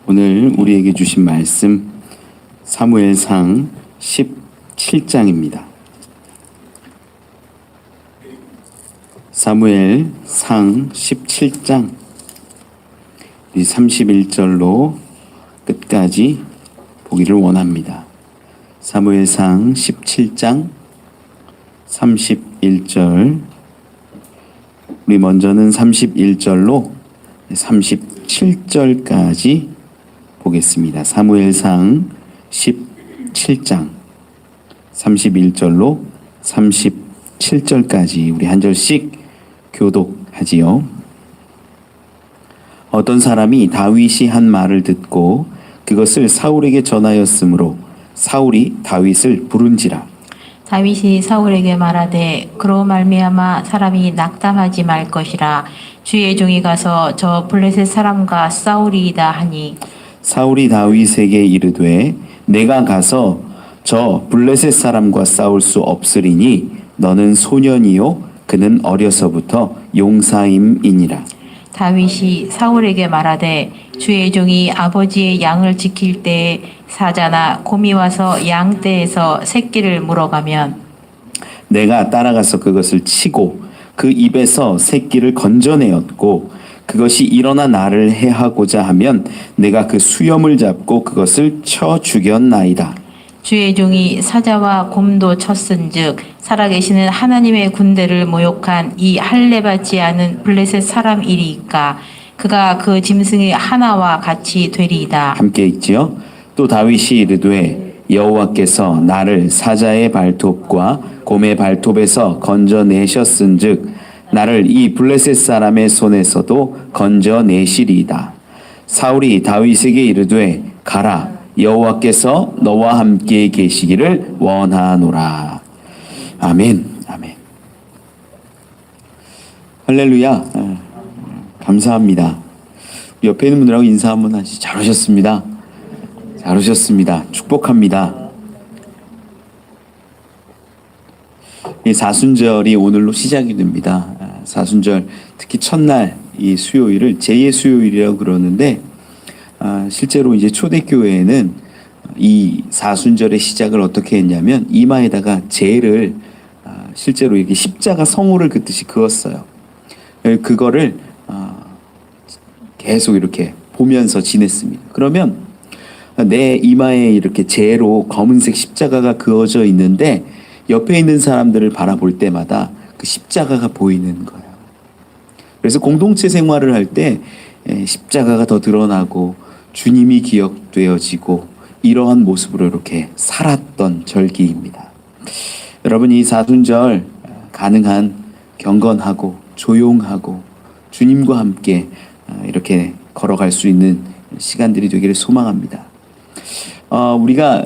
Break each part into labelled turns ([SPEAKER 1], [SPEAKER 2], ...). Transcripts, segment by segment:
[SPEAKER 1] 오늘 우리에게 주신 말씀 사무엘상 17장입니다. 사무엘상 17장 31절로 끝까지 보기를 원합니다. 사무엘상 17장 31절, 우리 먼저는 31절로 37절까지 보겠습니다. 사무엘상 17장 31절로 37절까지 우리 한 절씩 교독하지요. 어떤 사람이 다윗이 한 말을 듣고 그것을 사울에게 전하였으므로 사울이 다윗을 부른지라.
[SPEAKER 2] 다윗이 사울에게 말하되 그로 말미암아 사람이 낙담하지 말 것이라. 주의 종이 가서 저 블레셋 사람과 싸우리이다 하니,
[SPEAKER 1] 사울이 다윗에게 이르되 내가 가서 저 블레셋 사람과 싸울 수 없으리니 너는 소년이요 그는 어려서부터 용사임이니라.
[SPEAKER 2] 다윗이 사울에게 말하되 주의 종이 아버지의 양을 지킬 때에 사자나 곰이 와서 양떼에서 새끼를 물어가면
[SPEAKER 1] 내가 따라가서 그것을 치고 그 입에서 새끼를 건져내었고 그것이 일어나 나를 해하고자 하면 내가 그 수염을 잡고 그것을 쳐 죽였나이다.
[SPEAKER 2] 주의 종이 사자와 곰도 쳤은즉 살아계시는 하나님의 군대를 모욕한 이 할례받지 않은 블레셋 사람이리이까 그가 그 짐승의 하나와 같이 되리이다.
[SPEAKER 1] 함께 읽지요. 또 다윗이 이르되 여호와께서 나를 사자의 발톱과 곰의 발톱에서 건져내셨은즉 나를 이 블레셋 사람의 손에서도 건져내시리이다. 사울이 다윗에게 이르되 가라, 여호와께서 너와 함께 계시기를 원하노라. 아멘. 아멘. 할렐루야. 감사합니다. 옆에 있는 분들하고 인사 한번 하시죠. 잘 오셨습니다. 잘 오셨습니다. 축복합니다. 이 사순절이 오늘로 시작이 됩니다. 사순절, 특히 첫날 이 수요일을 제2의 수요일이라고 그러는데 실제로 이제 초대교회에는 이 사순절의 시작을 어떻게 했냐면 이마에다가 제를 실제로 이렇게 십자가 성호를 긋듯이 그었어요. 그거를 계속 이렇게 보면서 지냈습니다. 그러면 내 이마에 이렇게 제로 검은색 십자가가 그어져 있는데 옆에 있는 사람들을 바라볼 때마다 그 십자가가 보이는 거예요. 그래서 공동체 생활을 할 때 십자가가 더 드러나고 주님이 기억되어지고 이러한 모습으로 이렇게 살았던 절기입니다. 여러분, 이 사순절 가능한 경건하고 조용하고 주님과 함께 이렇게 걸어갈 수 있는 시간들이 되기를 소망합니다. 우리가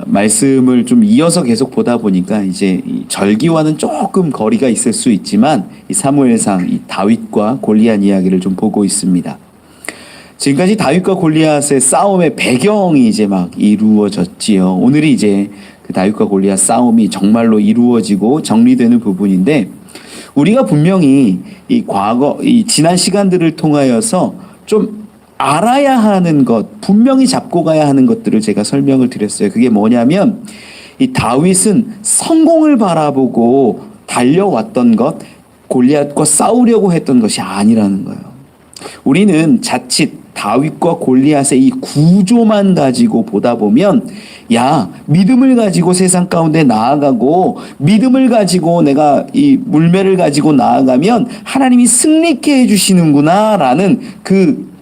[SPEAKER 1] 말씀을 좀 이어서 계속 보다 보니까 이제 이 절기와는 조금 거리가 있을 수 있지만 이 사무엘상 이 다윗과 골리앗 이야기를 좀 보고 있습니다. 지금까지 다윗과 골리앗의 싸움의 배경이 이제 막 이루어졌지요. 오늘이 이제 그 다윗과 골리앗 싸움이 정말로 이루어지고 정리되는 부분인데 우리가 분명히 이 과거, 이 지난 시간들을 통하여서 좀 알아야 하는 것, 분명히 잡고 가야 하는 것들을 제가 설명을 드렸어요. 그게 뭐냐면 이 다윗은 성공을 바라보고 달려왔던 것, 골리앗과 싸우려고 했던 것이 아니라는 거예요. 우리는 자칫 다윗과 골리앗의 이 구조만 가지고 보다 보면 야, 믿음을 가지고 세상 가운데 나아가고 믿음을 가지고 내가 이 물매를 가지고 나아가면 하나님이 승리케 해주시는구나 라는 그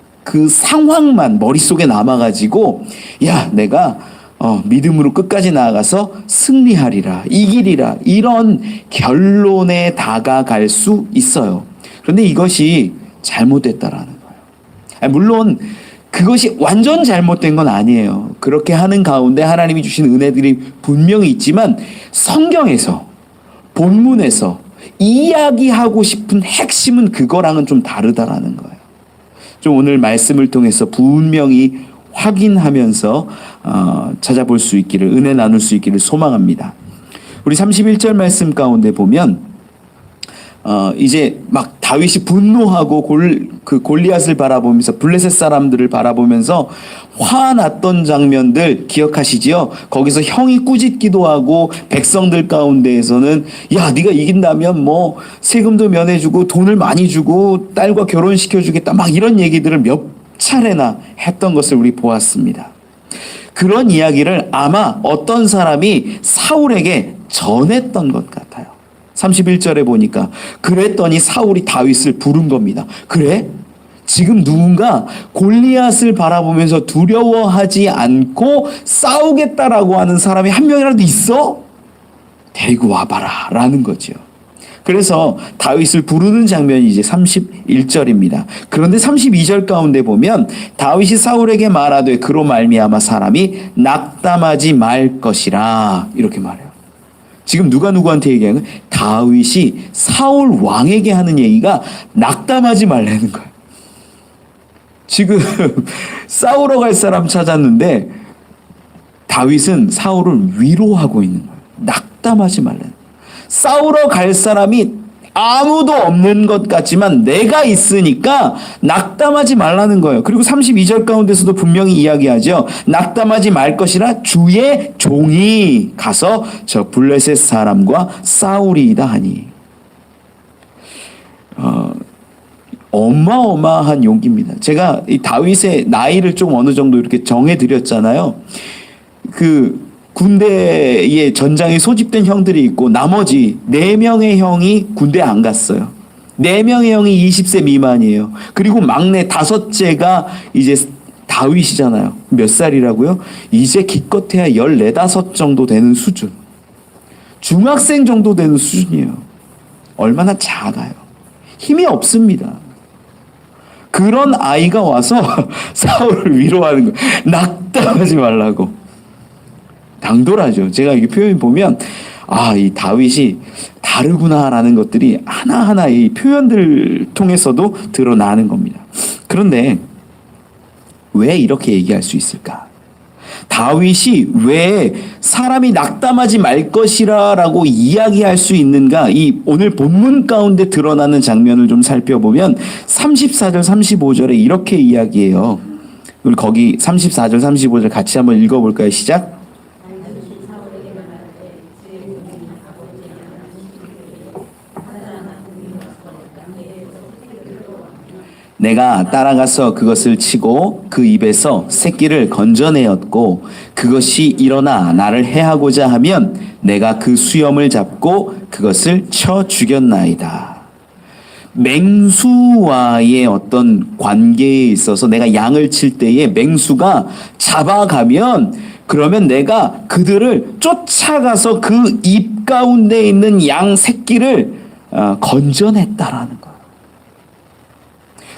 [SPEAKER 1] 상황만 머릿속에 남아가지고 야, 내가 믿음으로 끝까지 나아가서 승리하리라, 이기리라 이런 결론에 다가갈 수 있어요. 그런데 이것이 잘못됐다라는 거예요. 물론 그것이 완전 잘못된 건 아니에요. 그렇게 하는 가운데 하나님이 주신 은혜들이 분명히 있지만 성경에서, 본문에서 이야기하고 싶은 핵심은 그거랑은 좀 다르다라는 거예요. 좀 오늘 말씀을 통해서 분명히 확인하면서 찾아볼 수 있기를, 은혜 나눌 수 있기를 소망합니다. 우리 31절 말씀 가운데 보면 이제 막 다윗이 분노하고 골리앗을 바라보면서 블레셋 사람들을 바라보면서 화났던 장면들 기억하시지요? 거기서 형이 꾸짖기도 하고 백성들 가운데에서는 야, 네가 이긴다면 뭐 세금도 면해주고 돈을 많이 주고 딸과 결혼시켜주겠다, 막 이런 얘기들을 몇 차례나 했던 것을 우리 보았습니다. 그런 이야기를 아마 어떤 사람이 사울에게 전했던 것 같아요. 31절에 보니까 그랬더니 사울이 다윗을 부른 겁니다. 그래? 지금 누군가 골리앗을 바라보면서 두려워하지 않고 싸우겠다라고 하는 사람이 한 명이라도 있어? 데리고 와봐라 라는 거죠. 그래서 다윗을 부르는 장면이 이제 31절입니다. 그런데 32절 가운데 보면 다윗이 사울에게 말하되 그로 말미암아 사람이 낙담하지 말 것이라 이렇게 말해요. 지금 누가 누구한테 얘기하는 거예요? 다윗이 사울 왕에게 하는 얘기가 낙담하지 말라는 거예요. 지금 싸우러 갈 사람 찾았는데 다윗은 사울을 위로하고 있는 거예요. 낙담하지 말라는 거예요. 싸우러 갈 사람이 아무도 없는 것 같지만 내가 있으니까 낙담하지 말라는 거예요. 그리고 32절 가운데서도 분명히 이야기하죠. 낙담하지 말 것이라 주의 종이 가서 저 블레셋 사람과 싸우리이다 하니. 어마어마한 용기입니다. 제가 이 다윗의 나이를 좀 어느 정도 이렇게 정해드렸잖아요. 군대에 전장에 소집된 형들이 있고 나머지 4명의 형이 군대 안 갔어요. 4명의 형이 20세 미만이에요. 그리고 막내 5째가 이제 다윗이잖아요. 몇 살이라고요? 이제 기껏해야 14, 15 정도 되는 수준. 중학생 정도 되는 수준이에요. 얼마나 작아요. 힘이 없습니다. 그런 아이가 와서 사울을 위로하는 거예요. 낙담하지 말라고. 당돌하죠. 제가 이 표현 보면 이 다윗이 다르구나라는 것들이 하나하나 이 표현들 통해서도 드러나는 겁니다. 그런데 왜 이렇게 얘기할 수 있을까? 다윗이 왜 사람이 낙담하지 말 것이라고 이야기할 수 있는가? 이 오늘 본문 가운데 드러나는 장면을 좀 살펴보면 34절 35절에 이렇게 이야기해요. 우리 거기 34절 35절 같이 한번 읽어볼까요? 시작. 내가 따라가서 그것을 치고 그 입에서 새끼를 건져내었고 그것이 일어나 나를 해하고자 하면 내가 그 수염을 잡고 그것을 쳐 죽였나이다. 맹수와의 어떤 관계에 있어서 내가 양을 칠 때에 맹수가 잡아가면 그러면 내가 그들을 쫓아가서 그 입 가운데 있는 양 새끼를 건져냈다라는 거예요.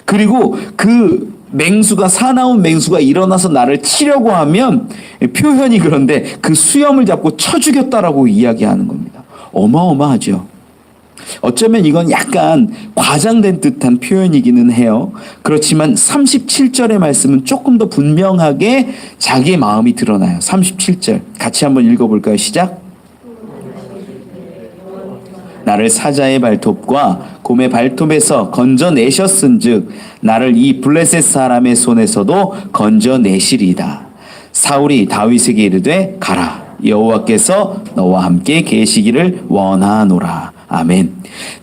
[SPEAKER 1] 그리고 그 맹수가 사나운 맹수가 일어나서 나를 치려고 하면 표현이 그런데 그 수염을 잡고 쳐 죽였다라고 이야기하는 겁니다. 어마어마하죠. 어쩌면 이건 약간 과장된 듯한 표현이기는 해요. 그렇지만 37절의 말씀은 조금 더 분명하게 자기의 마음이 드러나요. 37절 같이 한번 읽어볼까요? 시작. 나를 사자의 발톱과 곰의 발톱에서 건져내셨은즉 나를 이 블레셋 사람의 손에서도 건져내시리이다. 사울이 다윗에게 이르되 가라. 여호와께서 너와 함께 계시기를 원하노라. 아멘.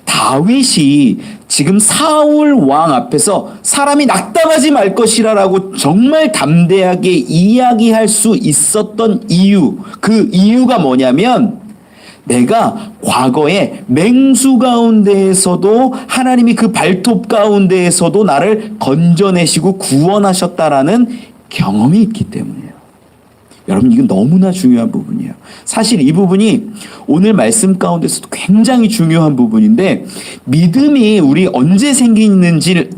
[SPEAKER 1] 다윗이 지금 사울 왕 앞에서 사람이 낙담하지 말 것이라고 정말 담대하게 이야기할 수 있었던 이유, 그 이유가 뭐냐면 내가 과거에 맹수 가운데에서도 하나님이 그 발톱 가운데에서도 나를 건져내시고 구원하셨다라는 경험이 있기 때문이에요. 여러분, 이건 너무나 중요한 부분이에요. 사실 이 부분이 오늘 말씀 가운데서도 굉장히 중요한 부분인데 믿음이 우리 언제 생기는지를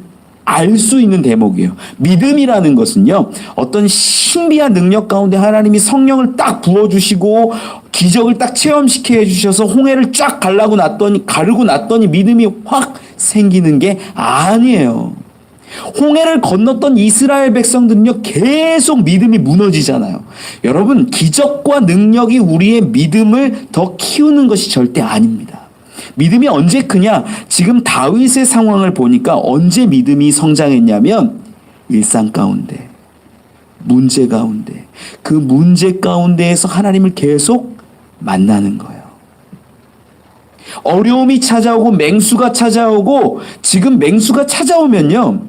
[SPEAKER 1] 알 수 있는 대목이에요. 믿음이라는 것은요, 어떤 신비한 능력 가운데 하나님이 성령을 딱 부어주시고 기적을 딱 체험시켜 해주셔서 홍해를 쫙 가르고 났더니 믿음이 확 생기는 게 아니에요. 홍해를 건넜던 이스라엘 백성들은요, 계속 믿음이 무너지잖아요. 여러분, 기적과 능력이 우리의 믿음을 더 키우는 것이 절대 아닙니다. 믿음이 언제 크냐? 지금 다윗의 상황을 보니까 언제 믿음이 성장했냐면 일상 가운데, 문제 가운데, 그 문제 가운데에서 하나님을 계속 만나는 거예요. 어려움이 찾아오고 맹수가 찾아오고, 지금 맹수가 찾아오면요,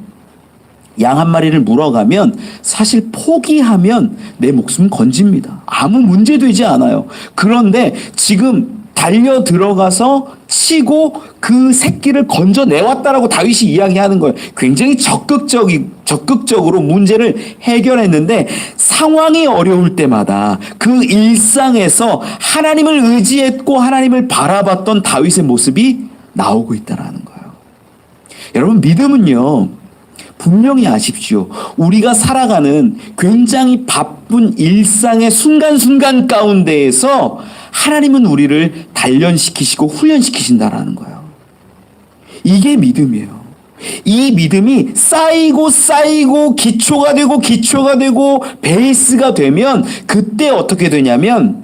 [SPEAKER 1] 양 한 마리를 물어가면 사실 포기하면 내 목숨 건집니다. 아무 문제 되지 않아요. 그런데 지금 달려 들어가서 치고 그 새끼를 건져내왔다라고 다윗이 이야기하는 거예요. 굉장히 적극적으로 문제를 해결했는데, 상황이 어려울 때마다 그 일상에서 하나님을 의지했고 하나님을 바라봤던 다윗의 모습이 나오고 있다는 거예요. 여러분, 믿음은요, 분명히 아십시오. 우리가 살아가는 굉장히 바쁜 일상의 순간순간 가운데에서 하나님은 우리를 단련시키시고 훈련시키신다라는 거예요. 이게 믿음이에요. 이 믿음이 쌓이고 기초가 되고 베이스가 되면 그때 어떻게 되냐면,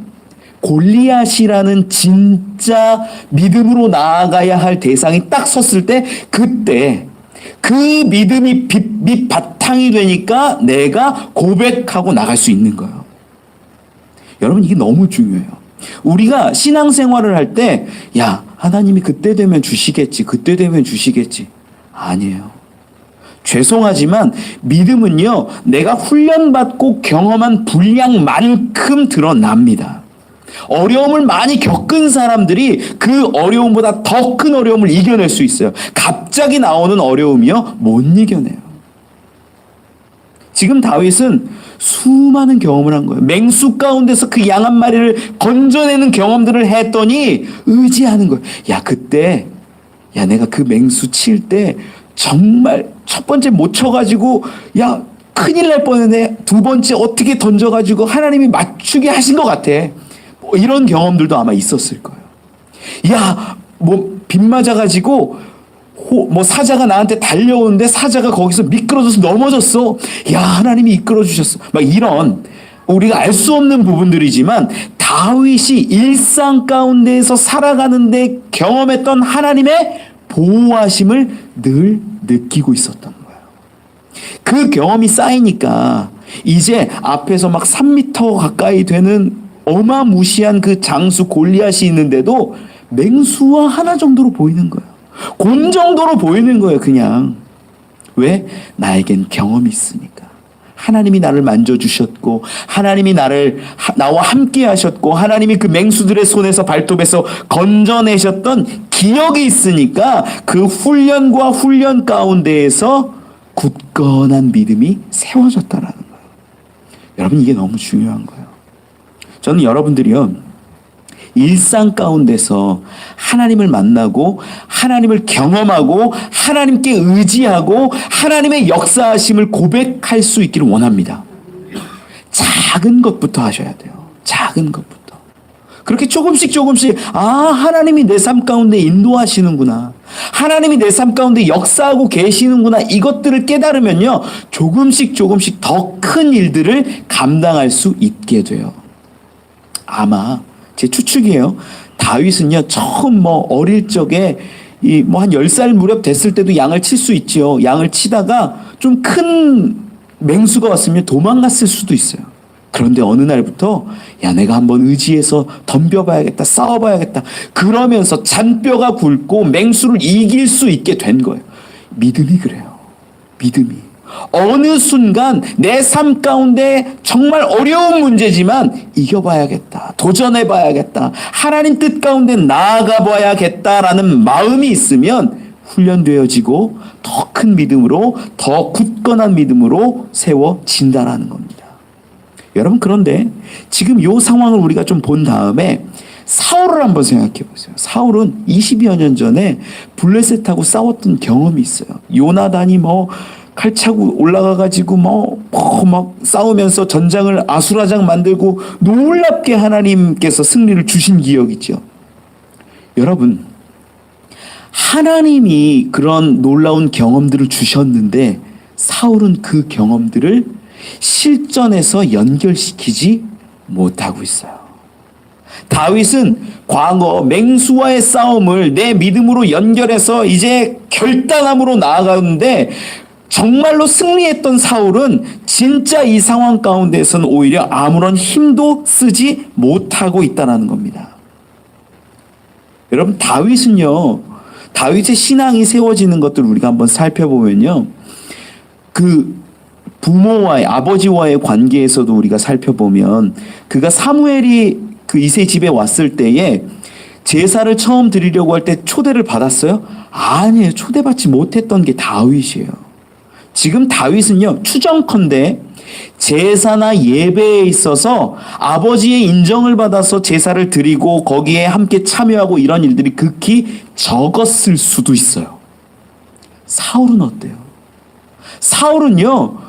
[SPEAKER 1] 골리앗이라는 진짜 믿음으로 나아가야 할 대상이 딱 섰을 때, 그때 그 믿음이 밑바탕이 되니까 내가 고백하고 나갈 수 있는 거예요. 여러분, 이게 너무 중요해요. 우리가 신앙생활을 할 때, 야, 하나님이 그때 되면 주시겠지, 그때 되면 주시겠지. 아니에요. 죄송하지만 믿음은요, 내가 훈련받고 경험한 분량만큼 드러납니다. 어려움을 많이 겪은 사람들이 그 어려움보다 더 큰 어려움을 이겨낼 수 있어요. 갑자기 나오는 어려움이요, 못 이겨내요. 지금 다윗은 수많은 경험을 한 거예요. 맹수 가운데서 그 양 한 마리를 건져내는 경험들을 했더니 의지하는 거예요. 야, 그때, 야, 내가 그 맹수 칠 때 정말 첫 번째 못 쳐가지고, 야, 큰일 날 뻔했네. 두 번째 어떻게 던져가지고 하나님이 맞추게 하신 것 같아. 뭐 이런 경험들도 아마 있었을 거예요. 야, 뭐 빗 맞아가지고 뭐 사자가 나한테 달려오는데 사자가 거기서 미끄러져서 넘어졌어. 야, 하나님이 이끌어 주셨어. 막 이런 우리가 알 수 없는 부분들이지만, 다윗이 일상 가운데에서 살아가는데 경험했던 하나님의 보호하심을 늘 느끼고 있었던 거예요. 그 경험이 쌓이니까 이제 앞에서 막 3m 가까이 되는 어마무시한 그 장수 골리앗이 있는데도 맹수와 하나 정도로 보이는 거예요. 곰 정도로 보이는 거예요, 그냥. 왜? 나에겐 경험이 있으니까. 하나님이 나를 만져주셨고, 하나님이 나와 함께 하셨고, 하나님이 그 맹수들의 손에서 발톱에서 건져내셨던 기억이 있으니까 그 훈련과 훈련 가운데에서 굳건한 믿음이 세워졌다라는 거예요. 여러분, 이게 너무 중요한 거예요. 저는 여러분들이요, 일상 가운데서 하나님을 만나고 하나님을 경험하고 하나님께 의지하고 하나님의 역사하심을 고백할 수 있기를 원합니다. 작은 것부터 하셔야 돼요. 작은 것부터. 그렇게 조금씩 하나님이 내 삶 가운데 인도하시는구나, 하나님이 내 삶 가운데 역사하고 계시는구나, 이것들을 깨달으면요, 조금씩 더 큰 일들을 감당할 수 있게 돼요. 아마 제 추측이에요. 다윗은요, 처음 어릴 적에 한 10살 무렵 됐을 때도 양을 칠 수 있죠. 양을 치다가 좀 큰 맹수가 왔으면 도망갔을 수도 있어요. 그런데 어느 날부터, 야, 내가 한번 의지해서 덤벼봐야겠다, 싸워봐야겠다, 그러면서 잔뼈가 굵고 맹수를 이길 수 있게 된 거예요. 믿음이 그래요. 믿음이. 어느 순간 내 삶 가운데 정말 어려운 문제지만 이겨봐야겠다, 도전해봐야겠다, 하나님 뜻 가운데 나아가봐야겠다라는 마음이 있으면 훈련되어지고 더 큰 믿음으로, 더 굳건한 믿음으로 세워진다라는 겁니다. 여러분, 그런데 지금 이 상황을 우리가 좀 본 다음에 사울을 한번 생각해 보세요. 사울은 20여 년 전에 블레셋하고 싸웠던 경험이 있어요. 요나단이 칼 차고 올라가가지고 막 싸우면서 전장을 아수라장 만들고 놀랍게 하나님께서 승리를 주신 기억이 있죠. 여러분, 하나님이 그런 놀라운 경험들을 주셨는데 사울은 그 경험들을 실전에서 연결시키지 못하고 있어요. 다윗은 과거 맹수와의 싸움을 내 믿음으로 연결해서 이제 결단함으로 나아가는데 정말로 승리했던 사울은 진짜 이 상황 가운데서는 오히려 아무런 힘도 쓰지 못하고 있다는 겁니다. 여러분, 다윗의 신앙이 세워지는 것들을 우리가 한번 살펴보면요, 그 부모와의, 아버지와의 관계에서도 우리가 살펴보면 그가 사무엘이 그 이새 집에 왔을 때에 제사를 처음 드리려고 할 때 초대를 받았어요? 아니에요. 초대받지 못했던 게 다윗이에요. 지금 다윗은요, 추정컨대 제사나 예배에 있어서 아버지의 인정을 받아서 제사를 드리고 거기에 함께 참여하고 이런 일들이 극히 적었을 수도 있어요. 사울은 어때요? 사울은요,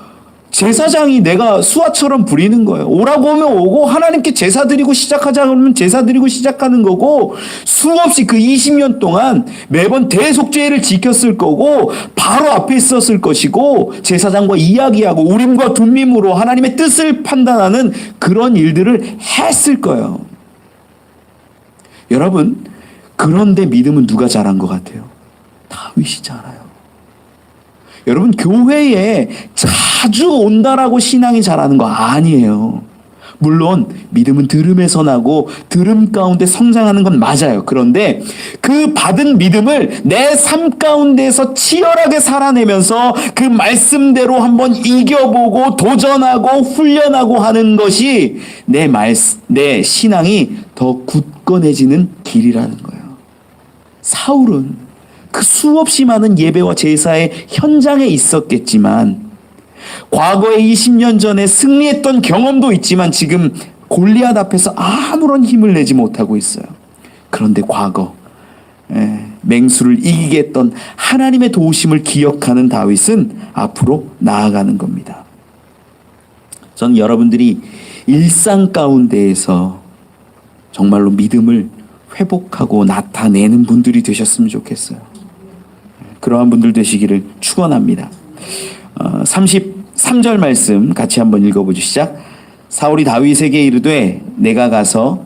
[SPEAKER 1] 제사장이 내가 수하처럼 부리는 거예요. 오라고 하면 오고 하나님께 제사 드리고 시작하자 그러면 제사 드리고 시작하는 거고, 수없이 그 20년 동안 매번 대속죄를 지켰을 거고 바로 앞에 있었을 것이고 제사장과 이야기하고 우림과 둠밈으로 하나님의 뜻을 판단하는 그런 일들을 했을 거예요. 여러분, 그런데 믿음은 누가 잘한 것 같아요? 다윗이 잘해요. 여러분, 교회에 자주 온다라고 신앙이 자라는 거 아니에요. 물론 믿음은 들음에서 나고 들음 가운데 성장하는 건 맞아요. 그런데 그 받은 믿음을 내 삶 가운데서 치열하게 살아내면서 그 말씀대로 한번 이겨보고 도전하고 훈련하고 하는 것이 내 신앙이 더 굳건해지는 길이라는 거예요. 사울은 그 수없이 많은 예배와 제사의 현장에 있었겠지만, 과거에 20년 전에 승리했던 경험도 있지만 지금 골리앗 앞에서 아무런 힘을 내지 못하고 있어요. 그런데 과거 맹수를 이기게 했던 하나님의 도우심을 기억하는 다윗은 앞으로 나아가는 겁니다. 저는 여러분들이 일상 가운데에서 정말로 믿음을 회복하고 나타내는 분들이 되셨으면 좋겠어요. 그러한 분들 되시기를 축원합니다. 33절 말씀 같이 한번 읽어보죠. 시작. 사울이 다윗에게 이르되 내가 가서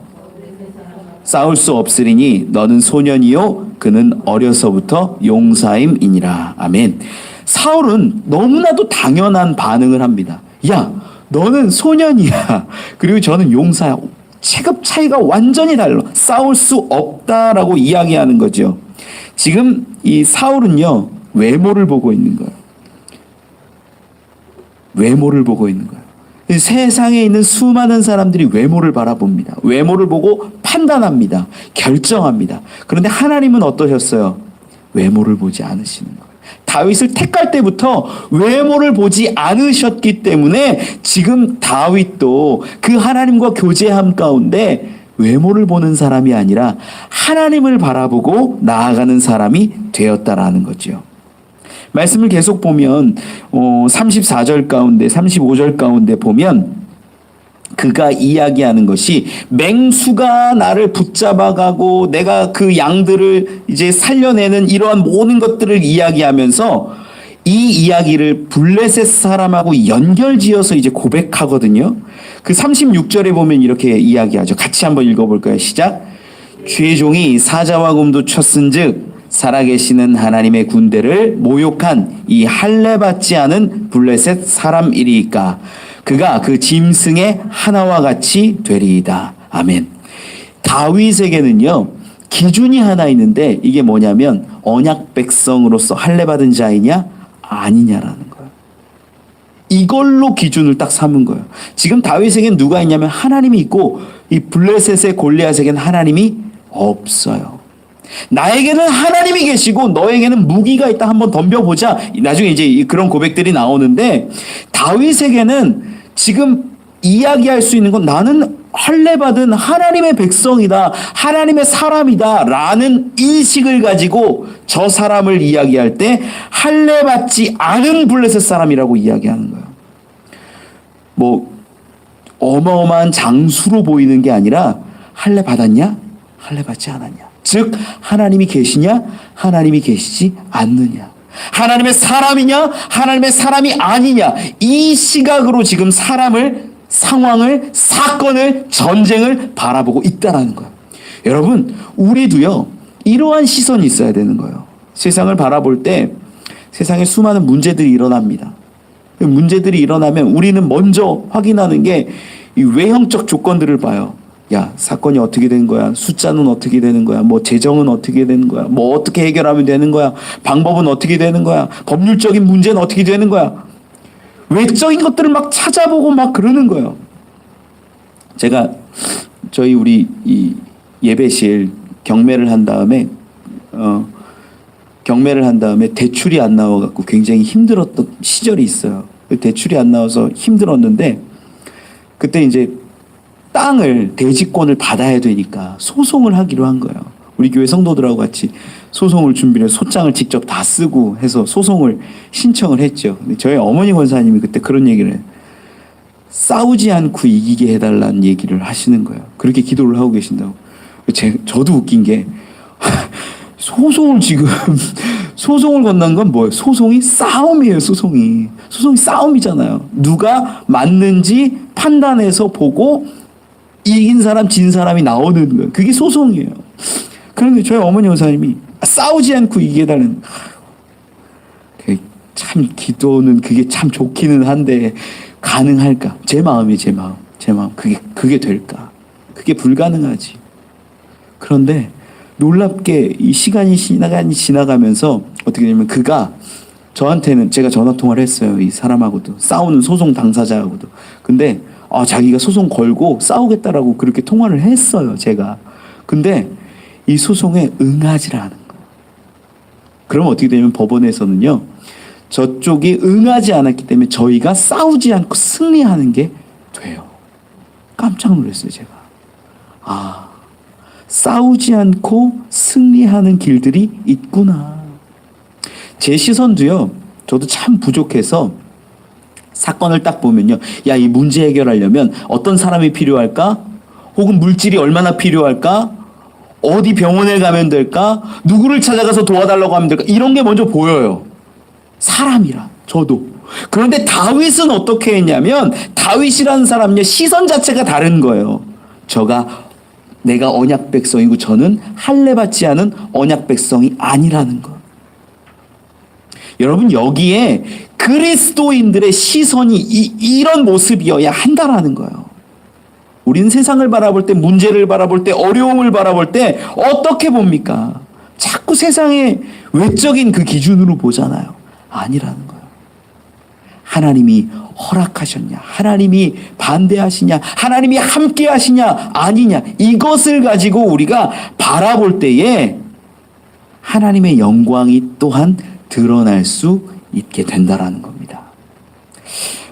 [SPEAKER 1] 싸울 수 없으리니 너는 소년이요 그는 어려서부터 용사임이니라. 아멘. 사울은 너무나도 당연한 반응을 합니다. 야, 너는 소년이야. 그리고 저는 용사야. 체급 차이가 완전히 달라. 싸울 수 없다라고 이야기하는 거죠. 지금 이 사울은요, 외모를 보고 있는 거예요. 외모를 보고 있는 거예요. 세상에 있는 수많은 사람들이 외모를 바라봅니다. 외모를 보고 판단합니다. 결정합니다. 그런데 하나님은 어떠셨어요? 외모를 보지 않으시는 거예요. 다윗을 택할 때부터 외모를 보지 않으셨기 때문에 지금 다윗도 그 하나님과 교제함 가운데 외모를 보는 사람이 아니라 하나님을 바라보고 나아가는 사람이 되었다라는 거죠. 말씀을 계속 보면 34절 가운데 35절 가운데 보면 그가 이야기하는 것이 맹수가 나를 붙잡아가고 내가 그 양들을 이제 살려내는 이러한 모든 것들을 이야기하면서 이 이야기를 블레셋 사람하고 연결지어서 이제 고백하거든요. 그 36절에 보면 이렇게 이야기하죠. 같이 한번 읽어볼까요? 시작. 주의 종이 사자와 곰도 쳤은즉 살아계시는 하나님의 군대를 모욕한 이 할례받지 않은 블레셋 사람이리이까 그가 그 짐승의 하나와 같이 되리이다. 아멘. 다윗에게는요, 기준이 하나 있는데 이게 뭐냐면 언약 백성으로서 할례받은 자이냐 아니냐라는 거예요. 이걸로 기준을 딱 삼은 거예요. 지금 다윗에겐 누가 있냐면 하나님이 있고 이 블레셋의 골리앗에겐 하나님이 없어요. 나에게는 하나님이 계시고 너에게는 무기가 있다. 한번 덤벼보자. 나중에 이제 그런 고백들이 나오는데 다윗에게는 지금 이야기할 수 있는 건 나는 할례받은 하나님의 백성이다. 하나님의 사람이다. 라는 인식을 가지고 저 사람을 이야기할 때 할례받지 않은 블레셋 사람이라고 이야기하는 거예요. 뭐 어마어마한 장수로 보이는 게 아니라 할례받았냐? 할례받지 않았냐? 즉 하나님이 계시냐? 하나님이 계시지 않느냐? 하나님의 사람이냐? 하나님의 사람이 아니냐? 이 시각으로 지금 사람을 상황을, 사건을, 전쟁을 바라보고 있다라는 거예요. 여러분, 우리도요, 이러한 시선이 있어야 되는 거예요. 세상을 바라볼 때 세상에 수많은 문제들이 일어납니다. 문제들이 일어나면 우리는 먼저 확인하는 게 이 외형적 조건들을 봐요. 야, 사건이 어떻게 되는 거야? 숫자는 어떻게 되는 거야? 뭐 재정은 어떻게 되는 거야? 뭐 어떻게 해결하면 되는 거야? 방법은 어떻게 되는 거야? 법률적인 문제는 어떻게 되는 거야? 외적인 것들을 막 찾아보고 막 그러는 거예요. 제가 우리 이 예배실 경매를 한 다음에 대출이 안 나와갖고 굉장히 힘들었던 시절이 있어요. 대출이 안 나와서 힘들었는데 그때 이제 땅을 대지권을 받아야 되니까 소송을 하기로 한 거예요. 우리 교회 성도들하고 같이 소송을 준비를 소장을 직접 다 쓰고 해서 소송을 신청을 했죠. 근데 저희 어머니 권사님이 그때 그런 얘기를 해요. 싸우지 않고 이기게 해달라는 얘기를 하시는 거예요. 그렇게 기도를 하고 계신다고. 저도 웃긴 게 소송을 건넌 건 뭐예요? 소송이 싸움이에요. 소송이 싸움이잖아요. 누가 맞는지 판단해서 보고 이긴 사람 진 사람이 나오는 거예요. 그게 소송이에요. 그런데 저희 어머니 원사님이 싸우지 않고 이기게 해달라는, 참 기도는 그게 참 좋기는 한데 가능할까? 제 마음. 그게 될까? 그게 불가능하지. 그런데 놀랍게 이 시간이 지나가면서 어떻게 되냐면 그가 저한테는, 제가 전화 통화를 했어요. 이 사람하고도, 싸우는 소송 당사자하고도. 근데 자기가 소송 걸고 싸우겠다라고 그렇게 통화를 했어요. 제가. 근데 이 소송에 응하지를 않은 거예요. 그럼 어떻게 되냐면 법원에서는요, 저쪽이 응하지 않았기 때문에 저희가 싸우지 않고 승리하는 게 돼요. 깜짝 놀랐어요, 제가. 싸우지 않고 승리하는 길들이 있구나. 제 시선도요, 저도 참 부족해서 사건을 딱 보면요, 야, 이 문제 해결하려면 어떤 사람이 필요할까? 혹은 물질이 얼마나 필요할까? 어디 병원에 가면 될까? 누구를 찾아가서 도와달라고 하면 될까? 이런 게 먼저 보여요. 사람이라, 저도. 그런데 다윗은 어떻게 했냐면, 다윗이라는 사람의 시선 자체가 다른 거예요. 내가 언약 백성이고 저는 할례받지 않은 언약 백성이 아니라는 것. 여러분, 여기에 그리스도인들의 시선이 이런 모습이어야 한다라는 거예요. 우리는 세상을 바라볼 때, 문제를 바라볼 때, 어려움을 바라볼 때 어떻게 봅니까? 자꾸 세상의 외적인 그 기준으로 보잖아요. 아니라는 거예요. 하나님이 허락하셨냐? 하나님이 반대하시냐? 하나님이 함께 하시냐? 아니냐? 이것을 가지고 우리가 바라볼 때에 하나님의 영광이 또한 드러날 수 있게 된다라는 겁니다.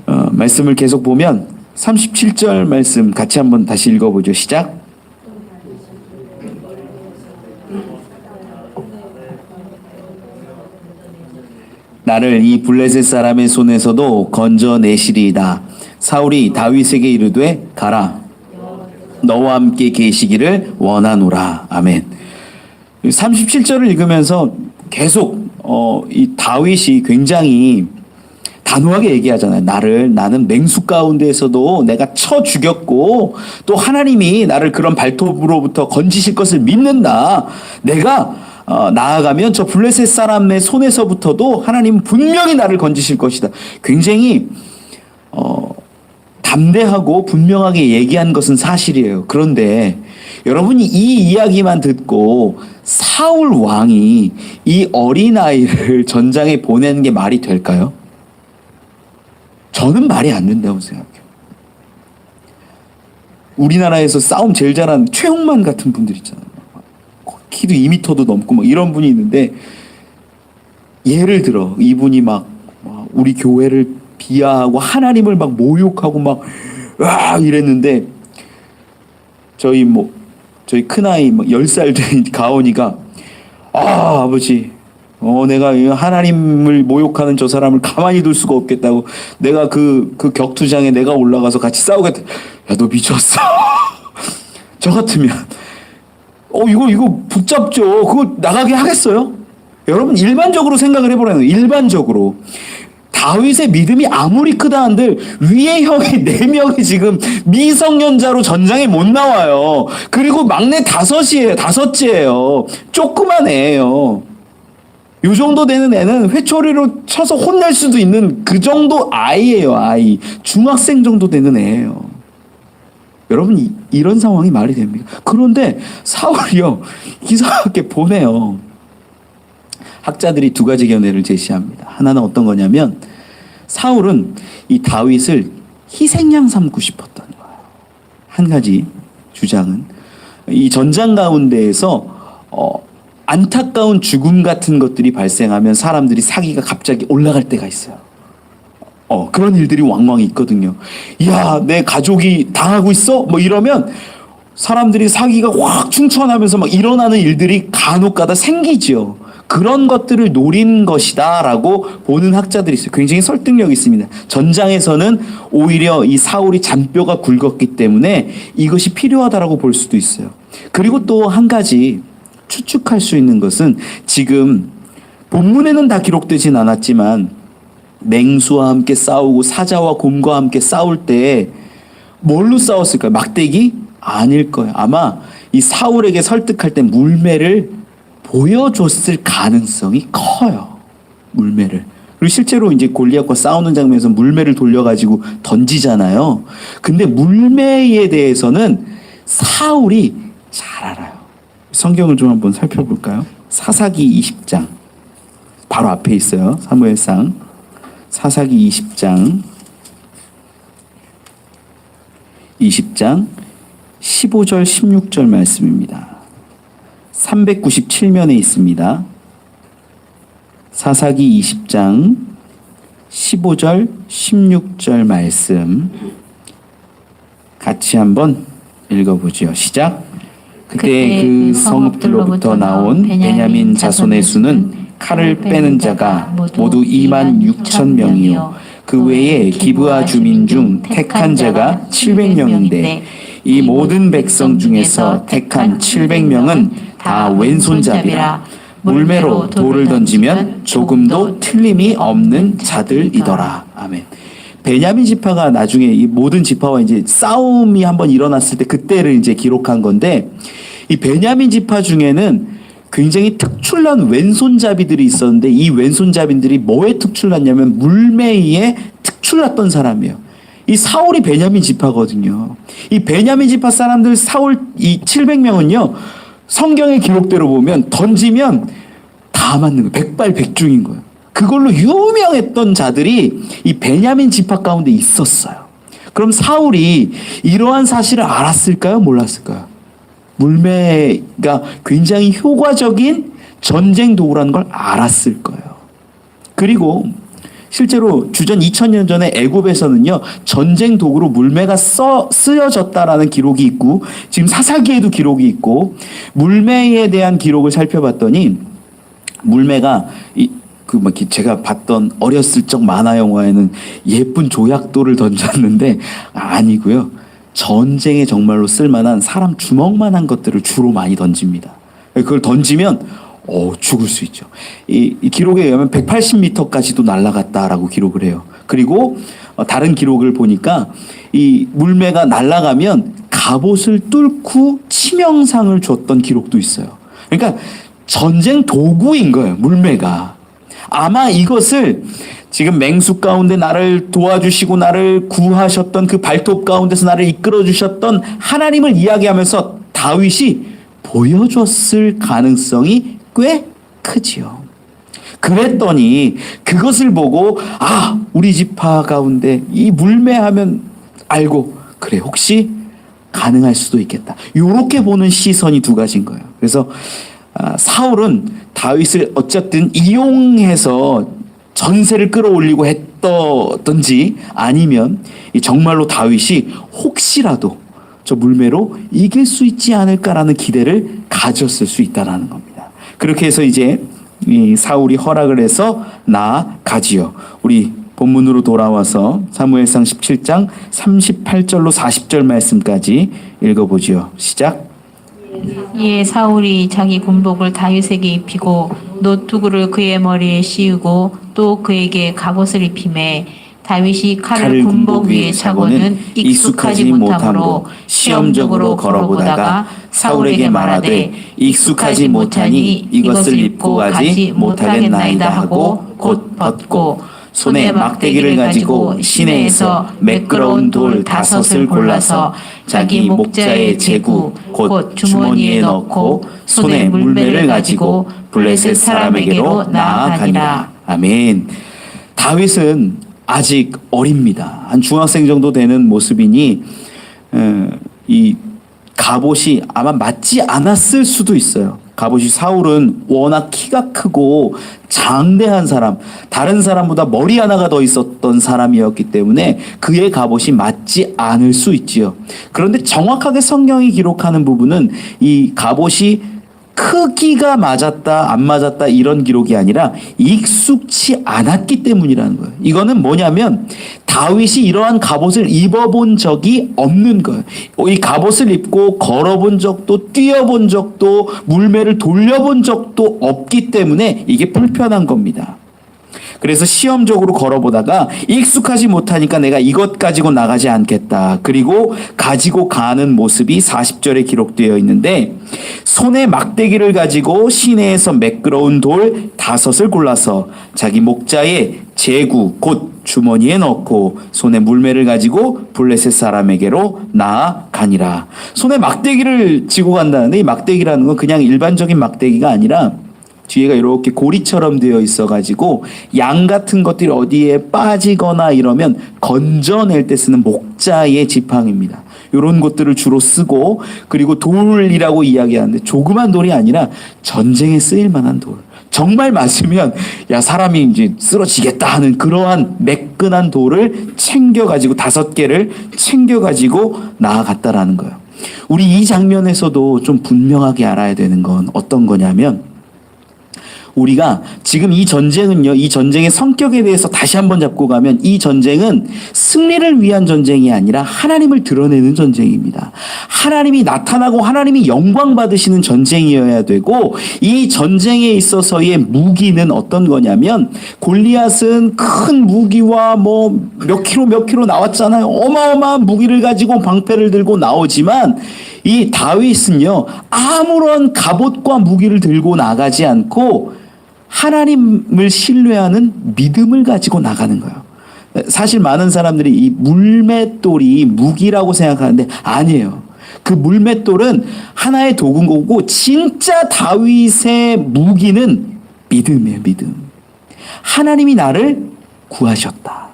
[SPEAKER 1] 말씀을 계속 보면 37절 말씀 같이 한번 다시 읽어보죠. 시작. 나를 이 블레셋 사람의 손에서도 건져내시리이다. 사울이 다윗에게 이르되 가라, 너와 함께 계시기를 원하노라. 아멘. 37절을 읽으면서 계속 이 다윗이 굉장히 단호하게 얘기하잖아요. 나는 맹수 가운데에서도 내가 쳐 죽였고 또 하나님이 나를 그런 발톱으로부터 건지실 것을 믿는다. 내가 나아가면 저 블레셋 사람의 손에서부터도 하나님은 분명히 나를 건지실 것이다. 굉장히 담대하고 분명하게 얘기한 것은 사실이에요. 그런데 여러분이 이 이야기만 듣고 사울 왕이 이 어린아이를 전장에 보내는 게 말이 될까요? 저는 말이 안 된다고 생각해요. 우리나라에서 싸움 제일 잘하는 최홍만 같은 분들 있잖아요. 키도 2m도 넘고 막 이런 분이 있는데, 예를 들어 이분이 막 우리 교회를 비하하고 하나님을 막 모욕하고 막 이랬는데, 저희 큰아이 10살 된 가온이가 아버지, 내가 하나님을 모욕하는 저 사람을 가만히 둘 수가 없겠다고, 내가 그 격투장에 내가 올라가서 같이 싸우겠다. 야, 너 미쳤어. 저 같으면 이거 붙잡죠. 그거 나가게 하겠어요? 여러분, 일반적으로 생각을 해보라는 거예요. 일반적으로 다윗의 믿음이 아무리 크다 한들 위에 형이 4명이 지금 미성년자로 전장에 못 나와요. 그리고 막내 5이에요. 5째예요. 조그만 애예요. 요 정도 되는 애는 회초리로 쳐서 혼낼 수도 있는 그 정도 아이예요. 아이. 중학생 정도 되는 애예요. 여러분 이런 상황이 말이 됩니까? 그런데 사울이요. 이상하게 보내요. 학자들이 2가지 견해를 제시합니다. 하나는 어떤 거냐면 사울은 이 다윗을 희생양 삼고 싶었던 거예요. 한 가지 주장은 이 전장 가운데에서 안타까운 죽음 같은 것들이 발생하면 사람들이 사기가 갑자기 올라갈 때가 있어요. 그런 일들이 왕왕 있거든요. 야, 내 가족이 당하고 있어? 뭐 이러면 사람들이 사기가 확 충천하면서 막 일어나는 일들이 간혹가다 생기죠. 그런 것들을 노린 것이다라고 보는 학자들이 있어요. 굉장히 설득력이 있습니다. 전장에서는 오히려 이 사울이 잔뼈가 굵었기 때문에 이것이 필요하다라고 볼 수도 있어요. 그리고 또 한 가지 추측할 수 있는 것은 지금 본문에는 다 기록되진 않았지만 맹수와 함께 싸우고 사자와 곰과 함께 싸울 때 뭘로 싸웠을까요? 막대기? 아닐 거예요. 아마 이 사울에게 설득할 때 물매를 보여줬을 가능성이 커요. 물매를. 그리고 실제로 이제 골리앗과 싸우는 장면에서 물매를 돌려가지고 던지잖아요. 근데 물매에 대해서는 사울이 잘 알아요. 성경을 좀 한번 살펴볼까요? 사사기 20장. 바로 앞에 있어요. 사무엘상. 사사기 20장 15절 16절 말씀입니다. 397면에 있습니다. 사사기 20장 15절 16절 말씀 같이 한번 읽어보죠. 시작. 그때 그 성읍들로부터 나온 베냐민 자손의 수는 칼을 빼는 자가 모두 26,000명이요 그 외에 기브아 주민 중 택한 자가 700명인데 이 모든 백성 중에서 택한 700명은 다 왼손잡이라 물매로 돌을 던지면 조금도 틀림이 없는 자들이더라. 아멘. 베냐민 지파가 나중에 이 모든 지파와 이제 싸움이 한번 일어났을 때 그때를 이제 기록한 건데 이 베냐민 지파 중에는 굉장히 특출난 왼손잡이들이 있었는데 이 왼손잡이들이 뭐에 특출났냐면 물매에 특출났던 사람이에요. 이 사울이 베냐민 지파거든요. 이 베냐민 지파 사람들 사울 이 700명은요. 성경의 기록대로 보면 던지면 다 맞는 거예요. 백발백중인 거예요. 그걸로 유명했던 자들이 이 베냐민 지파 가운데 있었어요. 그럼 사울이 이러한 사실을 알았을까요? 몰랐을까요? 물매가 굉장히 효과적인 전쟁 도구라는 걸 알았을 거예요. 그리고 실제로 주전 2000년 전에 애굽에서는요 전쟁 도구로 물매가 쓰여졌다라는 기록이 있고 지금 사사기에도 기록이 있고 물매에 대한 기록을 살펴봤더니 물매가 제가 봤던 어렸을 적 만화 영화에는 예쁜 조약돌을 던졌는데 아니고요. 전쟁에 정말로 쓸만한 사람 주먹만한 것들을 주로 많이 던집니다. 그걸 던지면 죽을 수 있죠. 이 기록에 의하면 180m까지도 날아갔다라고 기록을 해요. 그리고 다른 기록을 보니까 이 물매가 날아가면 갑옷을 뚫고 치명상을 줬던 기록도 있어요. 그러니까 전쟁 도구인 거예요. 물매가. 아마 이것을 지금 맹수 가운데 나를 도와주시고 나를 구하셨던 그 발톱 가운데서 나를 이끌어 주셨던 하나님을 이야기하면서 다윗이 보여줬을 가능성이 꽤 크지요. 그랬더니 그것을 보고 우리 지파 가운데 이 물매하면 알고 그래 혹시 가능할 수도 있겠다. 이렇게 보는 시선이 2가지인 거예요. 그래서 사울은 다윗을 어쨌든 이용해서 전세를 끌어올리고 했던지 아니면 정말로 다윗이 혹시라도 저 물매로 이길 수 있지 않을까라는 기대를 가졌을 수 있다는 겁니다. 그렇게 해서 이제 이 사울이 허락을 해서 나아가지요. 우리 본문으로 돌아와서 사무엘상 17장 38절로 40절 말씀까지 읽어보지요. 시작.
[SPEAKER 2] 예, 사울이 자기 군복을 다윗에게 입히고 곧 노투구를 그의 머리에 씌우고 또 그에게 갑옷을 입히매 다윗이 칼을 군복 위에 차고는 익숙하지 못하므로 시험적으로 걸어보다가 사울에게 말하되 익숙하지 못하니 이것을 입고 가지 못하겠나이다 하고 곧 벗고 손에 막대기를 가지고 시내에서 매끄러운 돌 5을 골라서 자기 목자의 제구 곧 주머니에 넣고 손에 물매를 가지고 블레셋 사람에게로 나아가니라.
[SPEAKER 1] 아멘. 다윗은 아직 어립니다. 한 중학생 정도 되는 모습이니 이 갑옷이 아마 맞지 않았을 수도 있어요. 갑옷이 사울은 워낙 키가 크고 장대한 사람, 다른 사람보다 머리 하나가 더 있었던 사람이었기 때문에 그의 갑옷이 맞지 않을 수 있지요. 그런데 정확하게 성경이 기록하는 부분은 이 갑옷이 크기가 맞았다 안 맞았다 이런 기록이 아니라 익숙치 않았기 때문이라는 거예요. 이거는 뭐냐면 다윗이 이러한 갑옷을 입어본 적이 없는 거예요. 이 갑옷을 입고 걸어본 적도 뛰어본 적도 물매를 돌려본 적도 없기 때문에 이게 불편한 겁니다. 그래서 시험적으로 걸어보다가 익숙하지 못하니까 내가 이것 가지고 나가지 않겠다. 그리고 가지고 가는 모습이 40절에 기록되어 있는데 손에 막대기를 가지고 시내에서 매끄러운 돌 5을 골라서 자기 목자의 제구 곧 주머니에 넣고 손에 물매를 가지고 블레셋 사람에게로 나아가니라. 손에 막대기를 쥐고 간다는데 이 막대기라는 건 그냥 일반적인 막대기가 아니라 뒤에가 이렇게 고리처럼 되어 있어가지고 양 같은 것들이 어디에 빠지거나 이러면 건져낼 때 쓰는 목자의 지팡이입니다. 이런 것들을 주로 쓰고 그리고 돌이라고 이야기하는데 조그만 돌이 아니라 전쟁에 쓰일 만한 돌. 정말 맞으면 야 사람이 이제 쓰러지겠다 하는 그러한 매끈한 돌을 챙겨가지고 5개를 챙겨가지고 나아갔다라는 거예요. 우리 이 장면에서도 좀 분명하게 알아야 되는 건 어떤 거냐면 우리가 지금 이 전쟁은요, 이 전쟁의 성격에 대해서 다시 한번 잡고 가면 이 전쟁은 승리를 위한 전쟁이 아니라 하나님을 드러내는 전쟁입니다. 하나님이 나타나고 하나님이 영광 받으시는 전쟁이어야 되고 이 전쟁에 있어서의 무기는 어떤 거냐면 골리앗은 큰 무기와 뭐 몇 킬로 나왔잖아요. 어마어마한 무기를 가지고 방패를 들고 나오지만 이 다윗은요, 아무런 갑옷과 무기를 들고 나가지 않고 하나님을 신뢰하는 믿음을 가지고 나가는 거예요. 사실 많은 사람들이 이 물맷돌이 무기라고 생각하는데 아니에요. 그 물맷돌은 하나의 도구인 거고 진짜 다윗의 무기는 믿음이에요. 믿음. 하나님이 나를 구하셨다.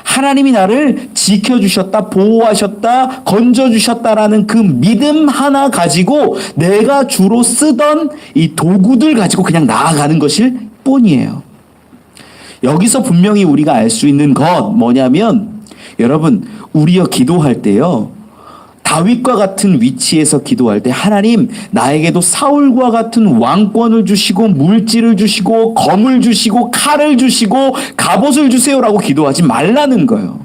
[SPEAKER 1] 하나님이 나를 지켜주셨다, 보호하셨다, 건져주셨다라는 그 믿음 하나 가지고 내가 주로 쓰던 이 도구들 가지고 그냥 나아가는 것일 뿐이에요. 여기서 분명히 우리가 알 수 있는 것 뭐냐면 여러분 우리가 기도할 때요. 다윗과 같은 위치에서 기도할 때 하나님 나에게도 사울과 같은 왕권을 주시고 물질을 주시고 검을 주시고 칼을 주시고 갑옷을 주세요라고 기도하지 말라는 거예요.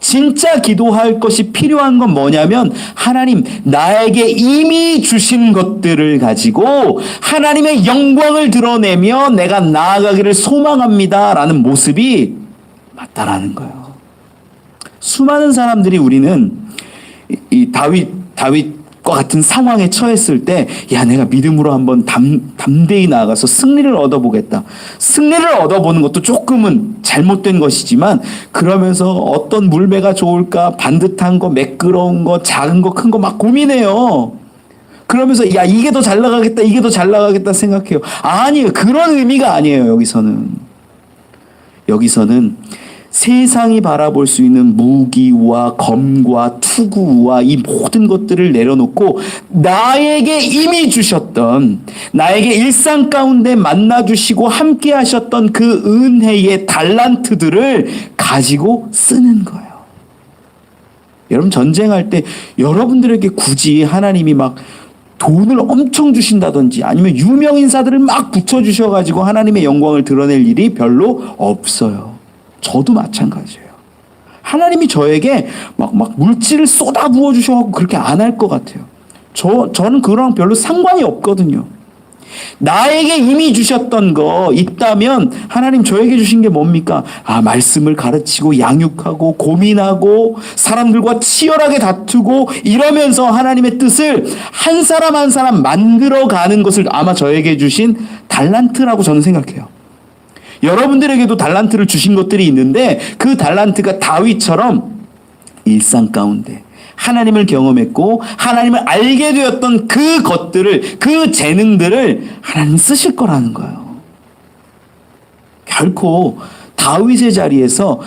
[SPEAKER 1] 진짜 기도할 것이 필요한 건 뭐냐면 하나님 나에게 이미 주신 것들을 가지고 하나님의 영광을 드러내며 내가 나아가기를 소망합니다 라는 모습이 맞다라는 거예요. 수많은 사람들이 우리는 이 다윗과 같은 상황에 처했을 때, 야, 내가 믿음으로 한번 담대히 나아가서 승리를 얻어보겠다. 승리를 얻어보는 것도 조금은 잘못된 것이지만, 그러면서 어떤 물매가 좋을까, 반듯한 거, 매끄러운 거, 작은 거, 큰 거 막 고민해요. 그러면서, 야, 이게 더 잘 나가겠다, 이게 더 잘 나가겠다 생각해요. 아니에요. 그런 의미가 아니에요, 여기서는 세상이 바라볼 수 있는 무기와 검과 투구와 이 모든 것들을 내려놓고 나에게 이미 주셨던 나에게 일상 가운데 만나주시고 함께 하셨던 그 은혜의 달란트들을 가지고 쓰는 거예요. 여러분 전쟁할 때 여러분들에게 굳이 하나님이 막 돈을 엄청 주신다든지 아니면 유명인사들을 막 붙여주셔가지고 하나님의 영광을 드러낼 일이 별로 없어요. 저도 마찬가지예요. 하나님이 저에게 막 물질을 쏟아 부어 주셔서 그렇게 안 할 것 같아요. 저는 그거랑 별로 상관이 없거든요. 나에게 이미 주셨던 거 있다면 하나님 저에게 주신 게 뭡니까? 말씀을 가르치고 양육하고 고민하고 사람들과 치열하게 다투고 이러면서 하나님의 뜻을 한 사람 한 사람 만들어가는 것을 아마 저에게 주신 달란트라고 저는 생각해요. 여러분들에게도 달란트를 주신 것들이 있는데 그 달란트가 다윗처럼 일상 가운데 하나님을 경험했고 하나님을 알게 되었던 그 것들을, 그 재능들을 하나님 쓰실 거라는 거예요. 결코 다윗의 자리에서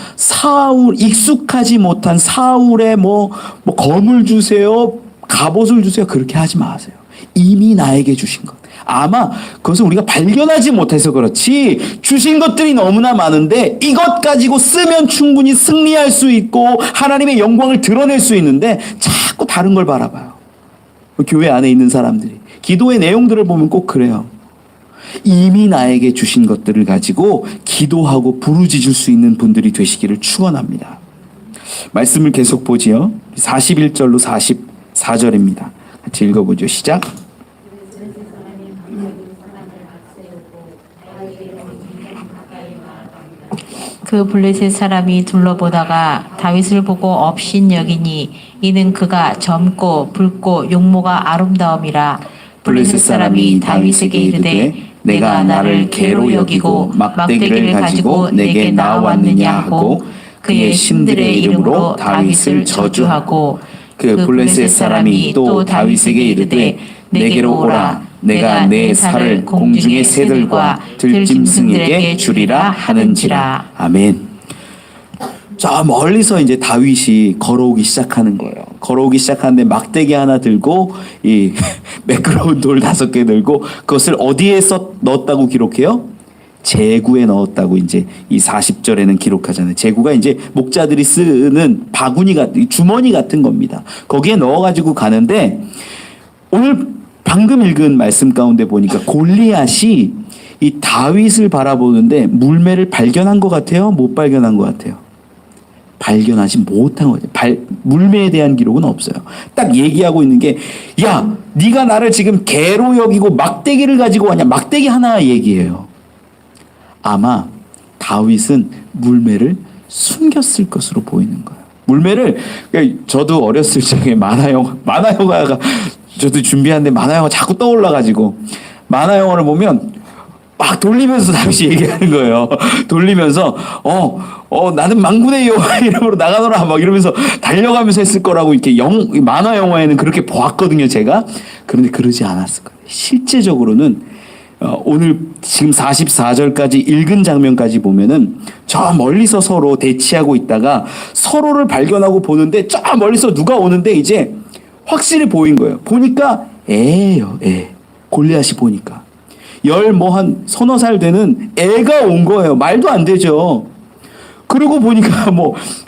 [SPEAKER 1] 익숙하지 못한 사울의 검을 주세요, 갑옷을 주세요, 그렇게 하지 마세요. 이미 나에게 주신 것. 아마 그것을 우리가 발견하지 못해서 그렇지 주신 것들이 너무나 많은데 이것 가지고 쓰면 충분히 승리할 수 있고 하나님의 영광을 드러낼 수 있는데 자꾸 다른 걸 바라봐요. 교회 안에 있는 사람들이 기도의 내용들을 보면 꼭 그래요. 이미 나에게 주신 것들을 가지고 기도하고 부르짖을 수 있는 분들이 되시기를 축원합니다. 말씀을 계속 보지요. 41절로 44절입니다. 같이 읽어보죠. 시작.
[SPEAKER 2] 그 블레셋 사람이 둘러보다가 다윗을 보고 업신여기니 이는 그가 젊고 붉고 용모가 아름다움이라. 블레셋 사람이 다윗에게 이르되 내가 나를 개로 여기고 막대기를 가지고 내게 나왔느냐 하고 그의 신들의 이름으로 다윗을 저주하고 그 블레셋 사람이 또 다윗에게 이르되 내게로 오라. 내가 내 살을 공중의 새들과 들짐승에게 주리라 하는지라.
[SPEAKER 1] 아멘. 저 멀리서 이제 다윗이 걸어오기 시작하는 거예요. 걸어오기 시작하는데 막대기 하나 들고 이 매끄러운 돌 5개 들고 그것을 어디에서 넣었다고 기록해요? 제구에 넣었다고 이제 이 40절에는 기록하잖아요. 제구가 이제 목자들이 쓰는 바구니 같은 주머니 같은 겁니다. 거기에 넣어가지고 가는데 오늘 방금 읽은 말씀 가운데 보니까 골리앗이 이 다윗을 바라보는데 물매를 발견한 것 같아요? 못 발견한 것 같아요? 발견하지 못한 거죠. 물매에 대한 기록은 없어요. 딱 얘기하고 있는 게 야, 네가 나를 지금 개로 여기고 막대기를 가지고 왔냐. 막대기 하나 얘기해요. 아마 다윗은 물매를 숨겼을 것으로 보이는 거예요. 물매를 저도 어렸을 적에 만화영화가 저도 준비하는데 만화영화 자꾸 떠올라가지고 만화영화를 보면 막 돌리면서 다윗이 얘기하는 거예요. 돌리면서 나는 만군의 여호와 이름으로 나가노라 막 이러면서 달려가면서 했을 거라고 이렇게 만화 영화에는 그렇게 보았거든요, 제가. 그런데 그러지 않았을 거예요. 실제적으로는 오늘 지금 44절까지 읽은 장면까지 보면은 저 멀리서 서로 대치하고 있다가 서로를 발견하고 보는데 저 멀리서 누가 오는데 이제 확실히 보인 거예요. 보니까 애예요, 애. 골리앗이 보니까. 한 서너 살 되는 애가 온 거예요. 말도 안 되죠. 그리고 보니까